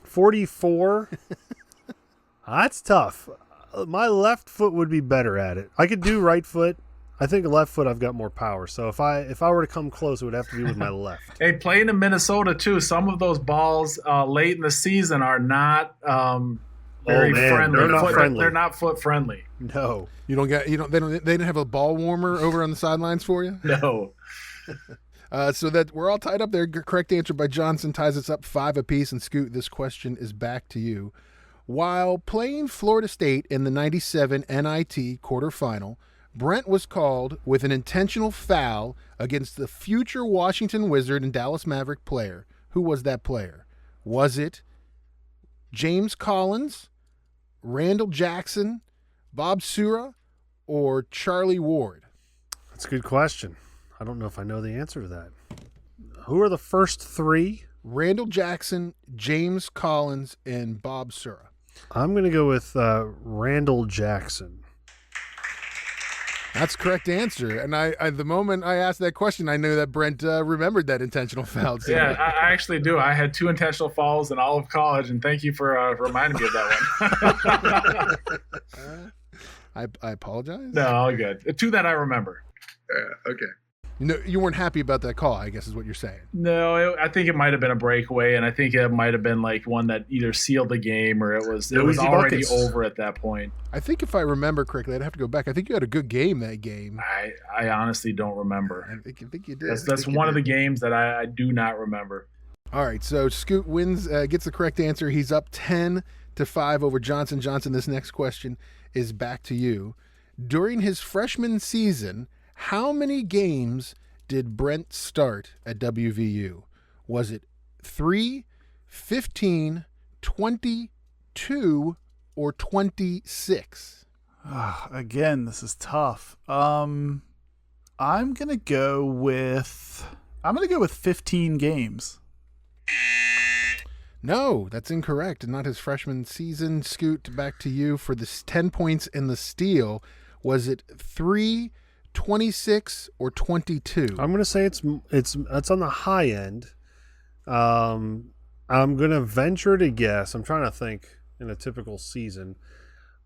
44. That's tough. My left foot would be better at it. I could do right foot. I think left foot I've got more power. So if I were to come close, it would have to be with my left. Hey, playing in Minnesota too, some of those balls late in the season are not very friendly. They're not friendly. They're not foot friendly. No. They didn't have a ball warmer over on the sidelines for you? No. So that we're all tied up there. Correct answer by Johnson ties us up 5 apiece. And Scoot, this question is back to you. While playing Florida State in the 97 NIT quarterfinal, Brent was called with an intentional foul against the future Washington Wizard and Dallas Maverick player. Who was that player? Was it James Collins, Randall Jackson, Bob Sura, or Charlie Ward? That's a good question. I don't know if I know the answer to that. Who are the first 3? Randall Jackson, James Collins, and Bob Sura. I'm going to go with Randall Jackson. That's correct answer. And I the moment I asked that question, I knew that Brent remembered that intentional foul. So. Yeah, I actually do. I had 2 intentional fouls in all of college, and thank you for reminding me of that one. I apologize. No, all good. 2 that I remember. Okay. You weren't happy about that call, I guess is what you're saying. No, I think it might have been a breakaway, and I think it might have been like one that either sealed the game or it was already over at that point. I think if I remember correctly, I'd have to go back. I think you had a good game that game. I honestly don't remember. I think you did. That's one of the games that I do not remember. All right, so Scoot wins, gets the correct answer. He's up 10-5 over Johnson. Johnson, this next question is back to you. During his freshman season, how many games did Brent start at WVU? Was it 3, 15, 22, or 26? Again, this is tough. I'm gonna go with 15 games. No, that's incorrect. Not his freshman season. Scoot, back to you for the 10 points in the steal. Was it 3, 26, or 22? I'm going to say it's on the high end. I'm going to venture to guess. I'm trying to think in a typical season.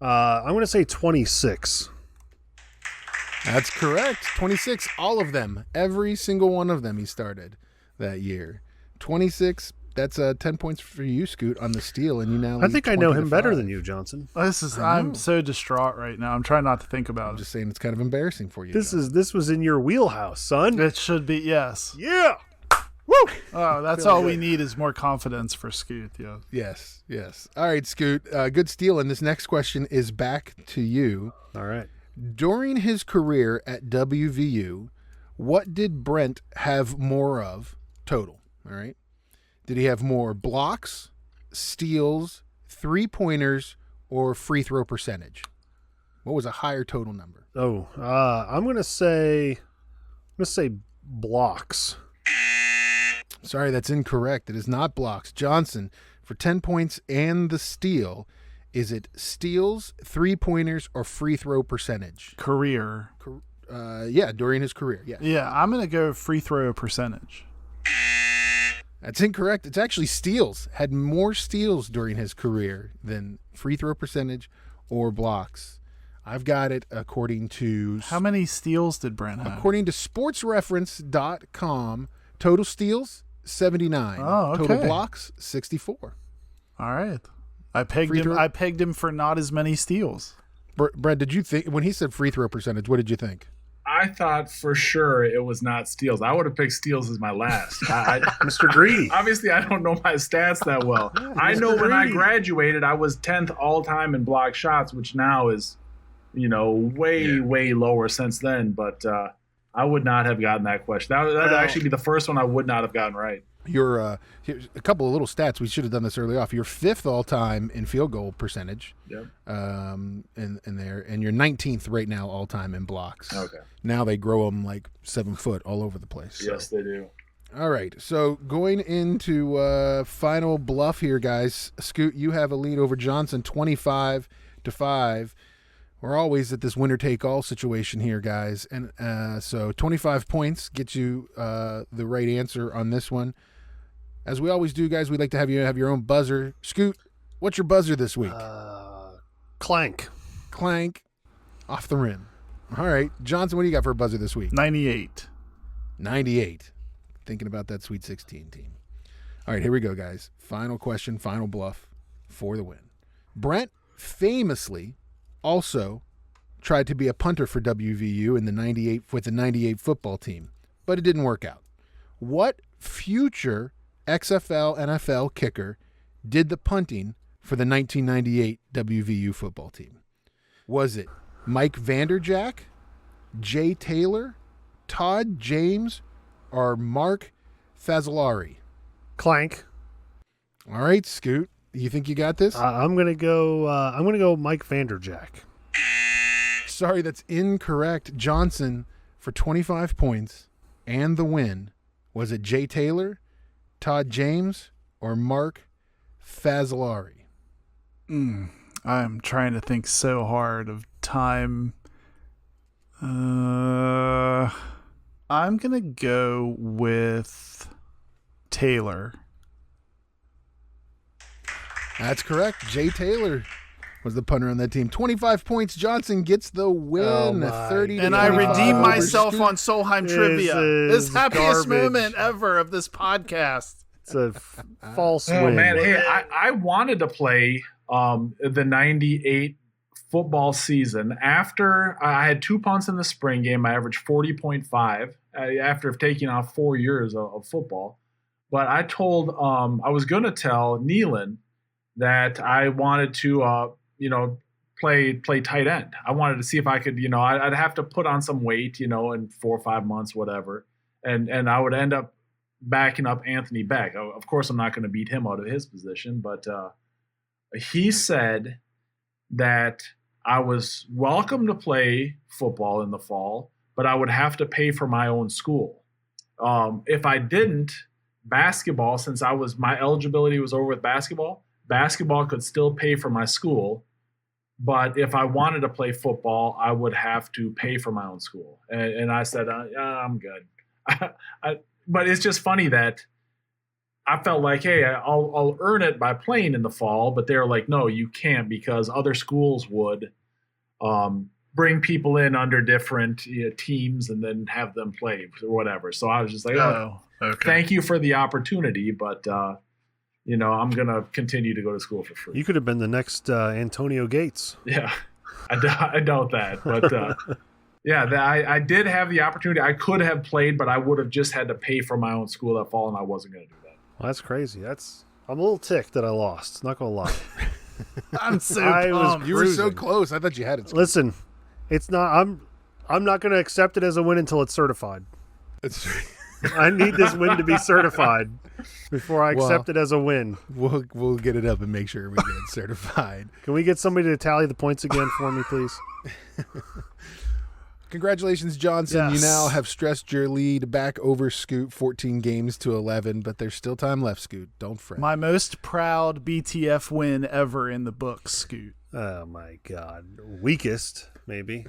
I'm going to say 26. That's correct. 26, all of them. Every single one of them he started that year. 26, That's 10 points for you, Scoot, on the steal, and you now. I think I know him better 5. than you, Johnson. I'm so distraught right now. I'm trying not to think about I'm it. just saying it's kind of embarrassing for you. This was in your wheelhouse, son. It should be, yes. Yeah. Oh, that's all we need is more confidence for Scoot. Yeah. Yes. All right, Scoot. Good steal. And this next question is back to you. All right. During his career at WVU, what did Brent have more of total? All right. Did he have more blocks, steals, 3-pointers, or free throw percentage? What was a higher total number? I'm gonna say blocks. Sorry, that's incorrect. It is not blocks. Johnson, for 10 points and the steal, is it steals, 3-pointers, or free throw percentage? Career. During his career. Yeah. Yeah, I'm going to go free throw percentage. That's incorrect. It's actually steals. Had more steals during his career than free throw percentage or blocks. I've got it according to... How many steals did Brent have? According to sportsreference.com, total steals, 79. Oh, okay. Total blocks, 64. All right. I pegged him for not as many steals. Brent, did you think... When he said free throw percentage, what did you think? I thought for sure it was not steals. I would have picked steals as my last. Mr. Greedy. Obviously, I don't know my stats that well. I know when I graduated, I was 10th all time in block shots, which now is, way lower since then. But I would not have gotten that question. That would actually be the first one I would not have gotten right. You're here's a couple of little stats. We should have done this early off. You're 5th all time in field goal percentage. Yep. In there, and you're 19th right now all time in blocks. Okay. Now they grow them like 7 foot all over the place. Yes, they do. All right. So going into final bluff here, guys. Scoot, you have a lead over Johnson, 25-5. We're always at this winner take all situation here, guys, and so 25 points gets you the right answer on this one. As we always do, guys, we'd like to have you have your own buzzer. Scoot, what's your buzzer this week? Clank. Clank, off the rim. All right. Johnson, what do you got for a buzzer this week? 98. 98. Thinking about that Sweet 16 team. All right, here we go, guys. Final question, final bluff for the win. Brent famously also tried to be a punter for WVU in the 98 with the 98 football team, but it didn't work out. What future XFL NFL kicker did the punting for the 1998 WVU football team? Was it Mike Vanderjack, Jay Taylor, Todd James, or Mark Fazzolari? Clank. All right, Scoot. You think you got this? I'm gonna go Mike Vanderjack. Sorry, that's incorrect. Johnson for 25 points and the win. Was it Jay Taylor, Todd James, or Mark Fazzolari? I'm trying to think so hard of time. I'm gonna go with Taylor. That's correct. Jay Taylor was the punter on that team. 25 points. Johnson gets the win. 30 and I redeemed over myself Scoot. on Solheim trivia. is This happiest garbage. moment ever of this podcast. It's a false Oh win. man, hey, I wanted to play the 98 football season. After I had 2 punts in the spring game, I averaged 40.5 after taking off 4 years of football. But I told I was going to tell Nealon that I wanted to play tight end. I wanted to see if I could, I'd have to put on some weight, in 4 or 5 months, whatever, and I would end up backing up Anthony Beck. Of course, I'm not going to beat him out of his position, but he said that I was welcome to play football in the fall, but I would have to pay for my own school. If I didn't, basketball, since my eligibility was over with basketball could still pay for my school. But if I wanted to play football, I would have to pay for my own school. And I said, I'm good. But it's just funny that I felt like, hey, I'll earn it by playing in the fall. But they're like, no, you can't, because other schools would bring people in under different teams and then have them play or whatever. So I was just like, okay. Okay. Thank you for the opportunity, but I'm going to continue to go to school for free. You could have been the next Antonio Gates. Yeah, I doubt that. But I did have the opportunity. I could have played, but I would have just had to pay for my own school that fall, and I wasn't going to do that. Well, that's crazy. I'm a little ticked that I lost. Not going to lie. I'm so pumped. You were so close. I thought you had it. Listen, it's not. I'm not going to accept it as a win until it's certified. I need this win to be certified before I accept it as a win. We'll get it up and make sure we get it certified. Can we get somebody to tally the points again for me, please? Congratulations, Johnson. Yes. You now have stressed your lead back over Scoot 14 games to 11, but there's still time left, Scoot. Don't fret. My most proud BTF win ever in the books, Scoot. Oh, my God. Weakest, maybe.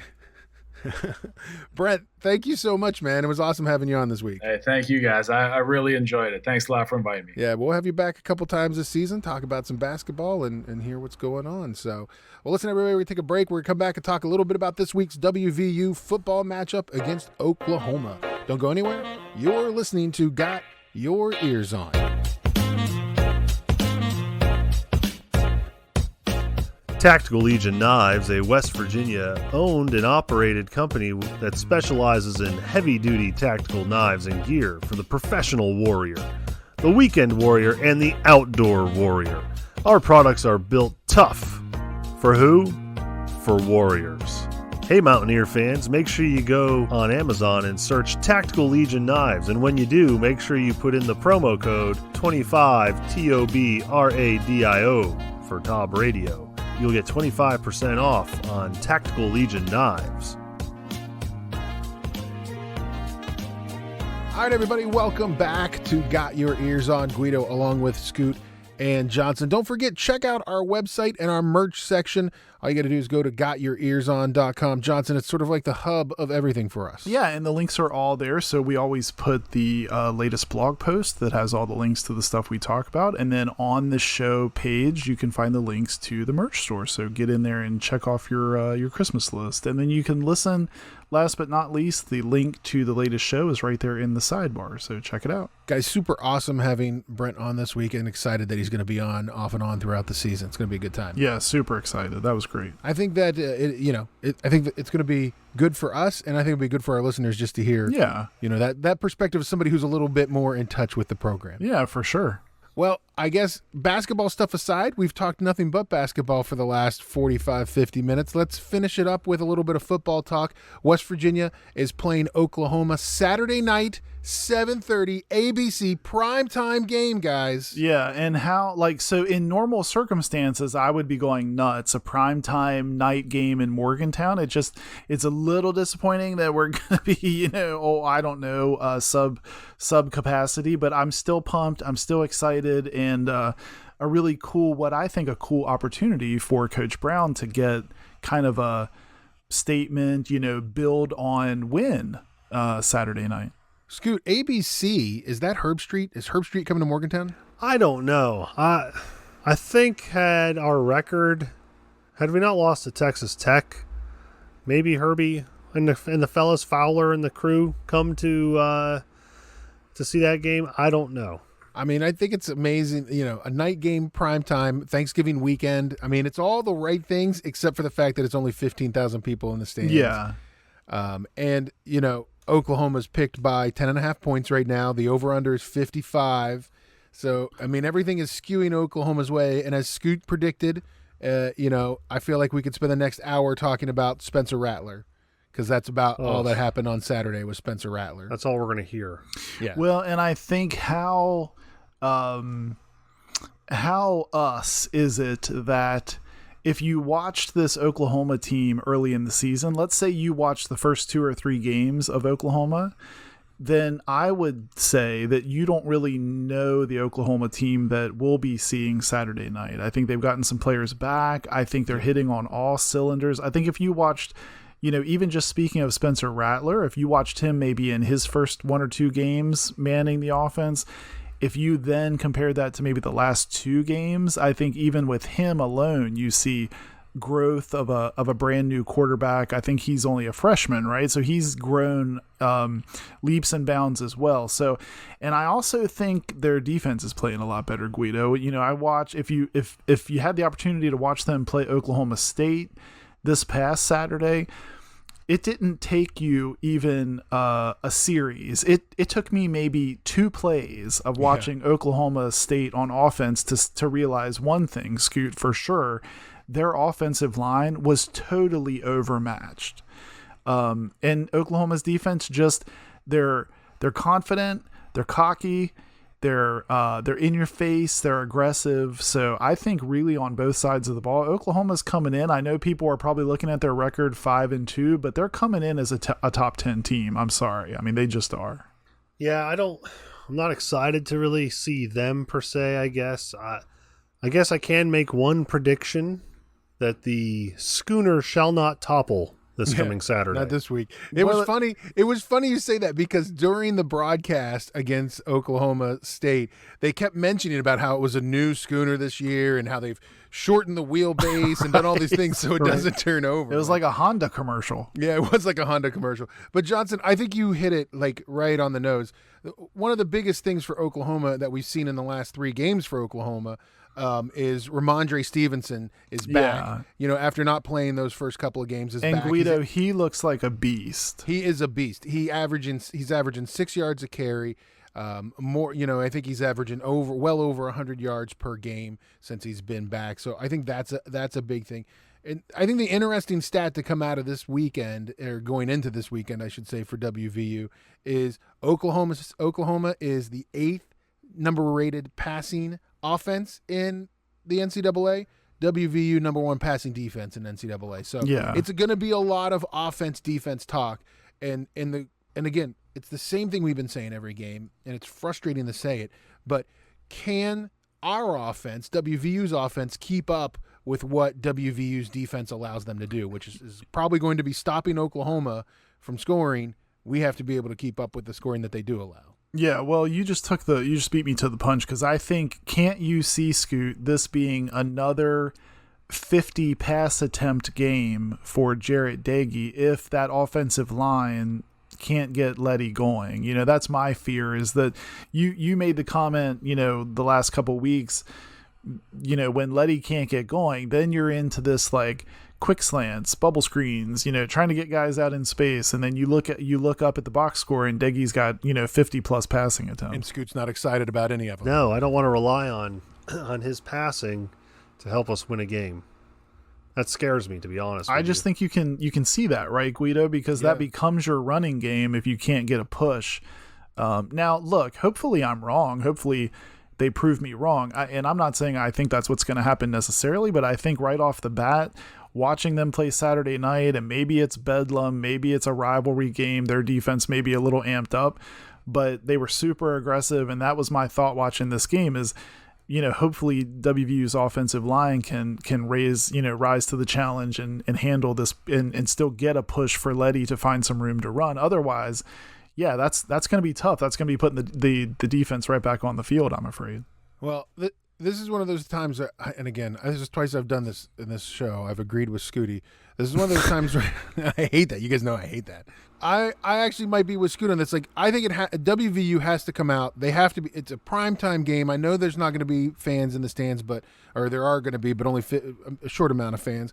Brent, thank you so much, man. It was awesome having you on this week. Hey, thank you, guys. I really enjoyed it. Thanks a lot for inviting me. Yeah, we'll have you back a couple times this season, talk about some basketball and hear what's going on. So, well, listen, everybody, we take a break. We're going to come back and talk a little bit about this week's WVU football matchup against Oklahoma. Don't go anywhere. You're listening to Got Your Eers On. Tactical Legion Knives, a West Virginia owned and operated company that specializes in heavy-duty tactical knives and gear for the professional warrior, the weekend warrior, and the outdoor warrior. Our products are built tough. For who? For warriors. Hey Mountaineer fans, make sure you go on Amazon and search Tactical Legion Knives, and when you do, make sure you put in the promo code 25TOBRADIO for Tob Radio. You'll get 25% off on Tactical Legion Knives. All right, everybody, welcome back to Got Your Eers On. Guido along with Scoot and Johnson. Don't forget, check out our website and our merch section. All you got to do is go to gotyourearson.com. Johnson, it's sort of like the hub of everything for us. Yeah, and the links are all there. So we always put the latest blog post that has all the links to the stuff we talk about. And then on the show page, you can find the links to the merch store. So get in there and check off your Christmas list. And then you can listen. Last but not least, the link to the latest show is right there in the sidebar. So check it out. Guys, super awesome having Brent on this week and excited that he's going to be on off and on throughout the season. It's going to be a good time. Yeah, super excited. That was great. I think that I think that it's going to be good for us, and I think it'll be good for our listeners just to hear. Yeah, that perspective of somebody who's a little bit more in touch with the program. Yeah, for sure. Well, I guess basketball stuff aside, we've talked nothing but basketball for the last 45, 50 minutes. Let's finish it up with a little bit of football talk. West Virginia is playing Oklahoma Saturday night, 7:30 ABC primetime game, guys. Yeah, and so in normal circumstances, I would be going nuts. A primetime night game in Morgantown. It's a little disappointing that we're going to be, sub capacity, but I'm still pumped. I'm still excited, and a really cool, what I think a cool opportunity for Coach Brown to get kind of a statement, build on win Saturday night. Scoot, ABC, is that Herb Street? Is Herb Street coming to Morgantown? I don't know. I think had we not lost to Texas Tech, maybe Herbie and the fellas Fowler and the crew come to see that game. I don't know. I mean, I think it's amazing, a night game, primetime, Thanksgiving weekend. I mean, it's all the right things except for the fact that it's only 15,000 people in the stands. Yeah. And, Oklahoma's picked by 10.5 points right now. The over-under is 55. So, I mean, everything is skewing Oklahoma's way. And as Scoot predicted, I feel like we could spend the next hour talking about Spencer Rattler, because that's about all that happened on Saturday with Spencer Rattler. That's all we're going to hear. Yeah. Well, and I think how us is it that if you watched this Oklahoma team early in the season, let's say you watched the first 2 or 3 games of Oklahoma, then I would say that you don't really know the Oklahoma team that we'll be seeing Saturday night. I think they've gotten some players back. I think they're hitting on all cylinders. I think if you watched, even just speaking of Spencer Rattler, if you watched him maybe in his first 1 or 2 games manning the offense, if you then compare that to maybe the last 2 games, I think even with him alone, you see growth of a brand new quarterback. I think he's only a freshman, right? So he's grown leaps and bounds as well. So, and I also think their defense is playing a lot better, Guido. I watch, if you had the opportunity to watch them play Oklahoma State this past Saturday, it didn't take you even a series. It took me maybe 2 plays of watching Oklahoma State on offense to realize one thing, Scoot, for sure. Their offensive line was totally overmatched. And Oklahoma's defense they're confident, they're cocky, they're in your face, they're aggressive. So I think really on both sides of the ball, Oklahoma's coming in. I know people are probably looking at their record 5-2, but they're coming in as a top 10 team. I'm sorry. I mean, they just are. Yeah, I'm not excited to really see them per se, I guess. I guess I can make one prediction that the schooner shall not topple this coming Saturday. Not this week. It was funny you say that, because during the broadcast against Oklahoma State, they kept mentioning about how it was a new schooner this year and how they've shortened the wheelbase and done all these things so it doesn't turn over. It was like a Honda commercial. Yeah, it was like a Honda commercial. But Johnson, I think you hit it like right on the nose. One of the biggest things for Oklahoma that we've seen in the last 3 games for Oklahoma is Ramondre Stevenson is back. After not playing those first couple of games, is and back. Guido, he looks like a beast. He is a beast. He's averaging 6 yards a carry. More, I think he's averaging well over 100 yards per game since he's been back. So I think that's a big thing. And I think the interesting stat to come out of this weekend, or going into this weekend, I should say, for WVU is Oklahoma is the 8th number rated passing offense in the NCAA. WVU number 1 passing defense in NCAA. So it's going to be a lot of offense defense talk, and again, it's the same thing we've been saying every game, and it's frustrating to say it, but can our offense, WVU's offense, keep up with what WVU's defense allows them to do, which is probably going to be stopping Oklahoma from scoring. We have to be able to keep up with the scoring that they do allow. Yeah, well, you just beat me to the punch, because I think, can't you see, Scoot, this being another 50 pass attempt game for Jarrett Dagey if that offensive line can't get Letty going? That's my fear, is that you made the comment, the last couple weeks, when Letty can't get going, then you're into this like quick slants, bubble screens, trying to get guys out in space, and then you look up at the box score and Deggy's got 50 plus passing attempts. And Scoot's not excited about any of them. No, I don't want to rely on his passing to help us win a game. That scares me, to be honest. I just think you can see that, right, Guido? Because that becomes your running game if you can't get a push. Now, look, hopefully I'm wrong. Hopefully they prove me wrong. And I'm not saying I think that's what's going to happen necessarily, but I think right off the bat, watching them play Saturday night, and maybe it's Bedlam, maybe it's a rivalry game, their defense may be a little amped up, but they were super aggressive, and that was my thought watching this game is, hopefully WVU's offensive line can rise to the challenge and handle this and still get a push for Letty to find some room to run. Otherwise, that's going to be tough. That's going to be putting the defense right back on the field, I'm afraid. Well, this is one of those times that, and again, this is twice I've done this in this show. I've agreed with Scooty. This is one of those times where I hate that. You guys know I hate that. I actually might be with Scooty on this. Like, I think WVU has to come out. They have to be. It's a primetime game. I know there's not going to be fans in the stands, or there are going to be, but only a short amount of fans.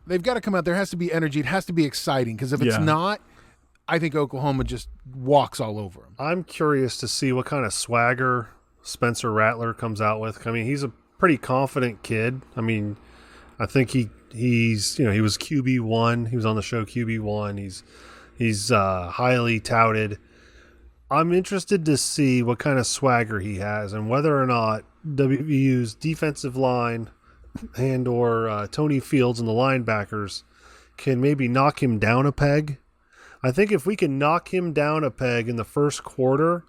They've got to come out. There has to be energy. It has to be exciting, because if it's not, I think Oklahoma just walks all over them. I'm curious to see what kind of swagger Spencer Rattler comes out with. I mean, he's a pretty confident kid. I mean, I think he was QB1. He was on the show QB1. He's highly touted. I'm interested to see what kind of swagger he has and whether or not WVU's defensive line and or Tony Fields and the linebackers can maybe knock him down a peg. I think if we can knock him down a peg in the first quarter,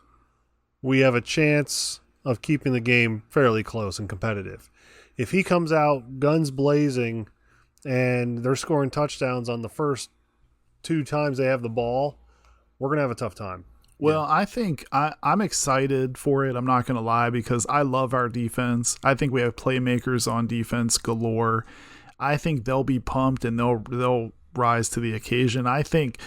we have a chance of keeping the game fairly close and competitive. If he comes out guns blazing and they're scoring touchdowns on the first 2 times they have the ball, we're going to have a tough time. Well, I think I'm excited for it. I'm not going to lie, because I love our defense. I think we have playmakers on defense galore. I think they'll be pumped and they'll rise to the occasion. I think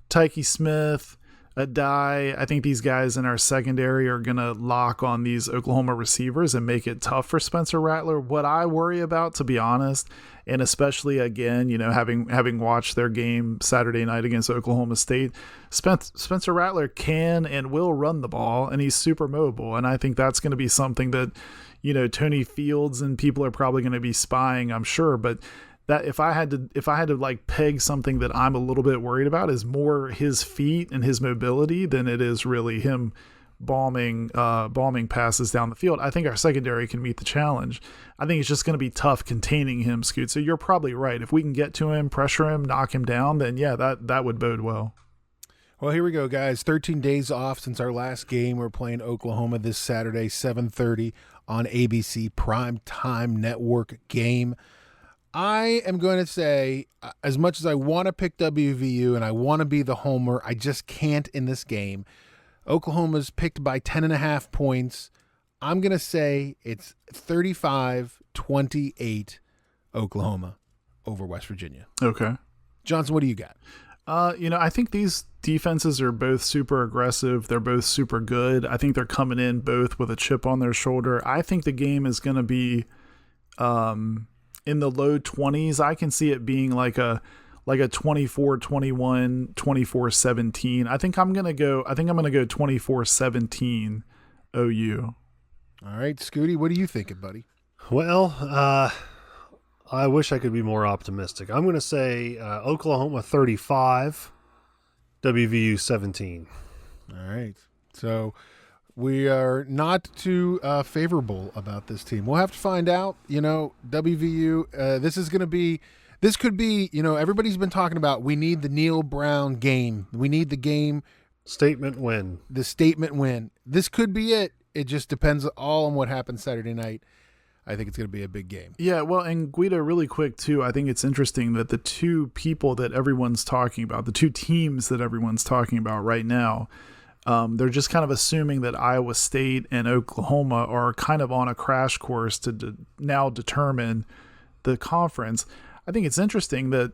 Tyke Smith, Adai, I think these guys in our secondary are going to lock on these Oklahoma receivers and make it tough for Spencer Rattler. What I worry about, to be honest, and especially again, having watched their game Saturday night against Oklahoma State, Spencer Rattler can and will run the ball, and he's super mobile. And I think that's going to be something that, Tony Fields and people are probably going to be spying, I'm sure. But that if I had to like peg something that I'm a little bit worried about is more his feet and his mobility than it is really him bombing passes down the field. I think our secondary can meet the challenge. I think it's just going to be tough containing him, Scoot. So you're probably right. If we can get to him, pressure him, knock him down, then yeah, that would bode well. Well, here we go, guys. 13 days off since our last game. We're playing Oklahoma this Saturday, 7:30 on ABC Prime Time Network game. I am going to say, as much as I want to pick WVU and I want to be the homer, I just can't in this game. Oklahoma's picked by 10.5 points. I'm going to say it's 35-28 Oklahoma over West Virginia. Okay. Johnson, what do you got? I think these defenses are both super aggressive. They're both super good. I think they're coming in both with a chip on their shoulder. I think the game is going to be in the low 20s. I can see it being like a 24-21, 24-17. I think I'm going to go 24-17 OU. All right, Scooty, what are you thinking, buddy? Well, I wish I could be more optimistic. I'm going to say Oklahoma 35, WVU 17. All right. So we are not too favorable about this team. We'll have to find out. WVU, this could be, everybody's been talking about we need the Neil Brown game. We need the game. Statement win. The statement win. This could be it. It just depends all on what happens Saturday night. I think it's going to be a big game. Yeah, well, and Guido, really quick, too, I think it's interesting that the two people that everyone's talking about, the two teams that everyone's talking about right now, they're just kind of assuming that Iowa State and Oklahoma are kind of on a crash course to now determine the conference. I think it's interesting that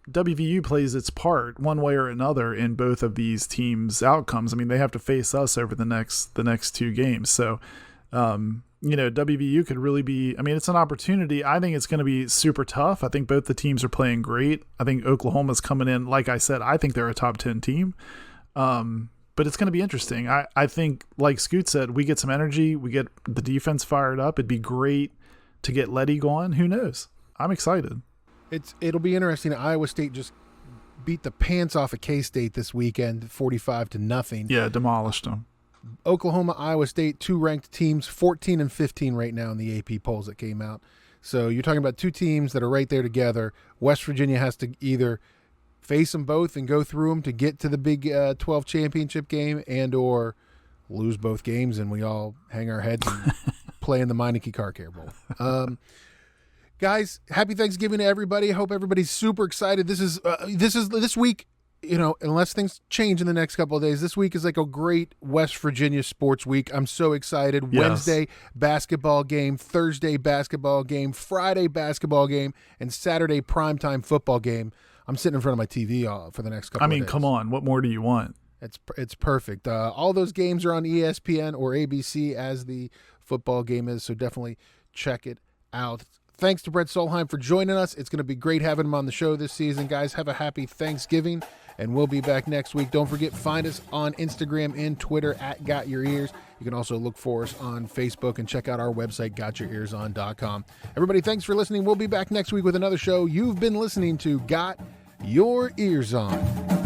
WVU plays its part one way or another in both of these teams' outcomes. I mean, they have to face us over the next two games. So, WVU could really be, it's an opportunity. I think it's going to be super tough. I think both the teams are playing great. I think Oklahoma's coming in, like I said, I think they're a top 10 team. But it's going to be interesting. I think, like Scoot said, we get some energy. We get the defense fired up. It'd be great to get Letty going. Who knows? I'm excited. It'll be interesting. Iowa State just beat the pants off of K-State this weekend, 45-0. Yeah, demolished them. Oklahoma, Iowa State, two ranked teams, 14 and 15 right now in the AP polls that came out. So you're talking about two teams that are right there together. West Virginia has to either face them both and go through them to get to the Big 12 championship game and or lose both games and we all hang our heads and play in the Meineke Car Care Bowl. Guys, happy Thanksgiving to everybody. I hope everybody's super excited. This week, unless things change in the next couple of days, this week is like a great West Virginia sports week. I'm so excited. Yes. Wednesday, basketball game. Thursday, basketball game. Friday, basketball game. And Saturday, primetime football game. I'm sitting in front of my TV for the next couple of days. Come on. What more do you want? It's perfect. All those games are on ESPN or ABC as the football game is, so definitely check it out. Thanks to Brent Solheim for joining us. It's going to be great having him on the show this season. Guys, have a happy Thanksgiving, and we'll be back next week. Don't forget, find us on Instagram and Twitter at Got Your Ears. You can also look for us on Facebook and check out our website, gotyourearson.com. Everybody, thanks for listening. We'll be back next week with another show. You've been listening to Got Your Ears On.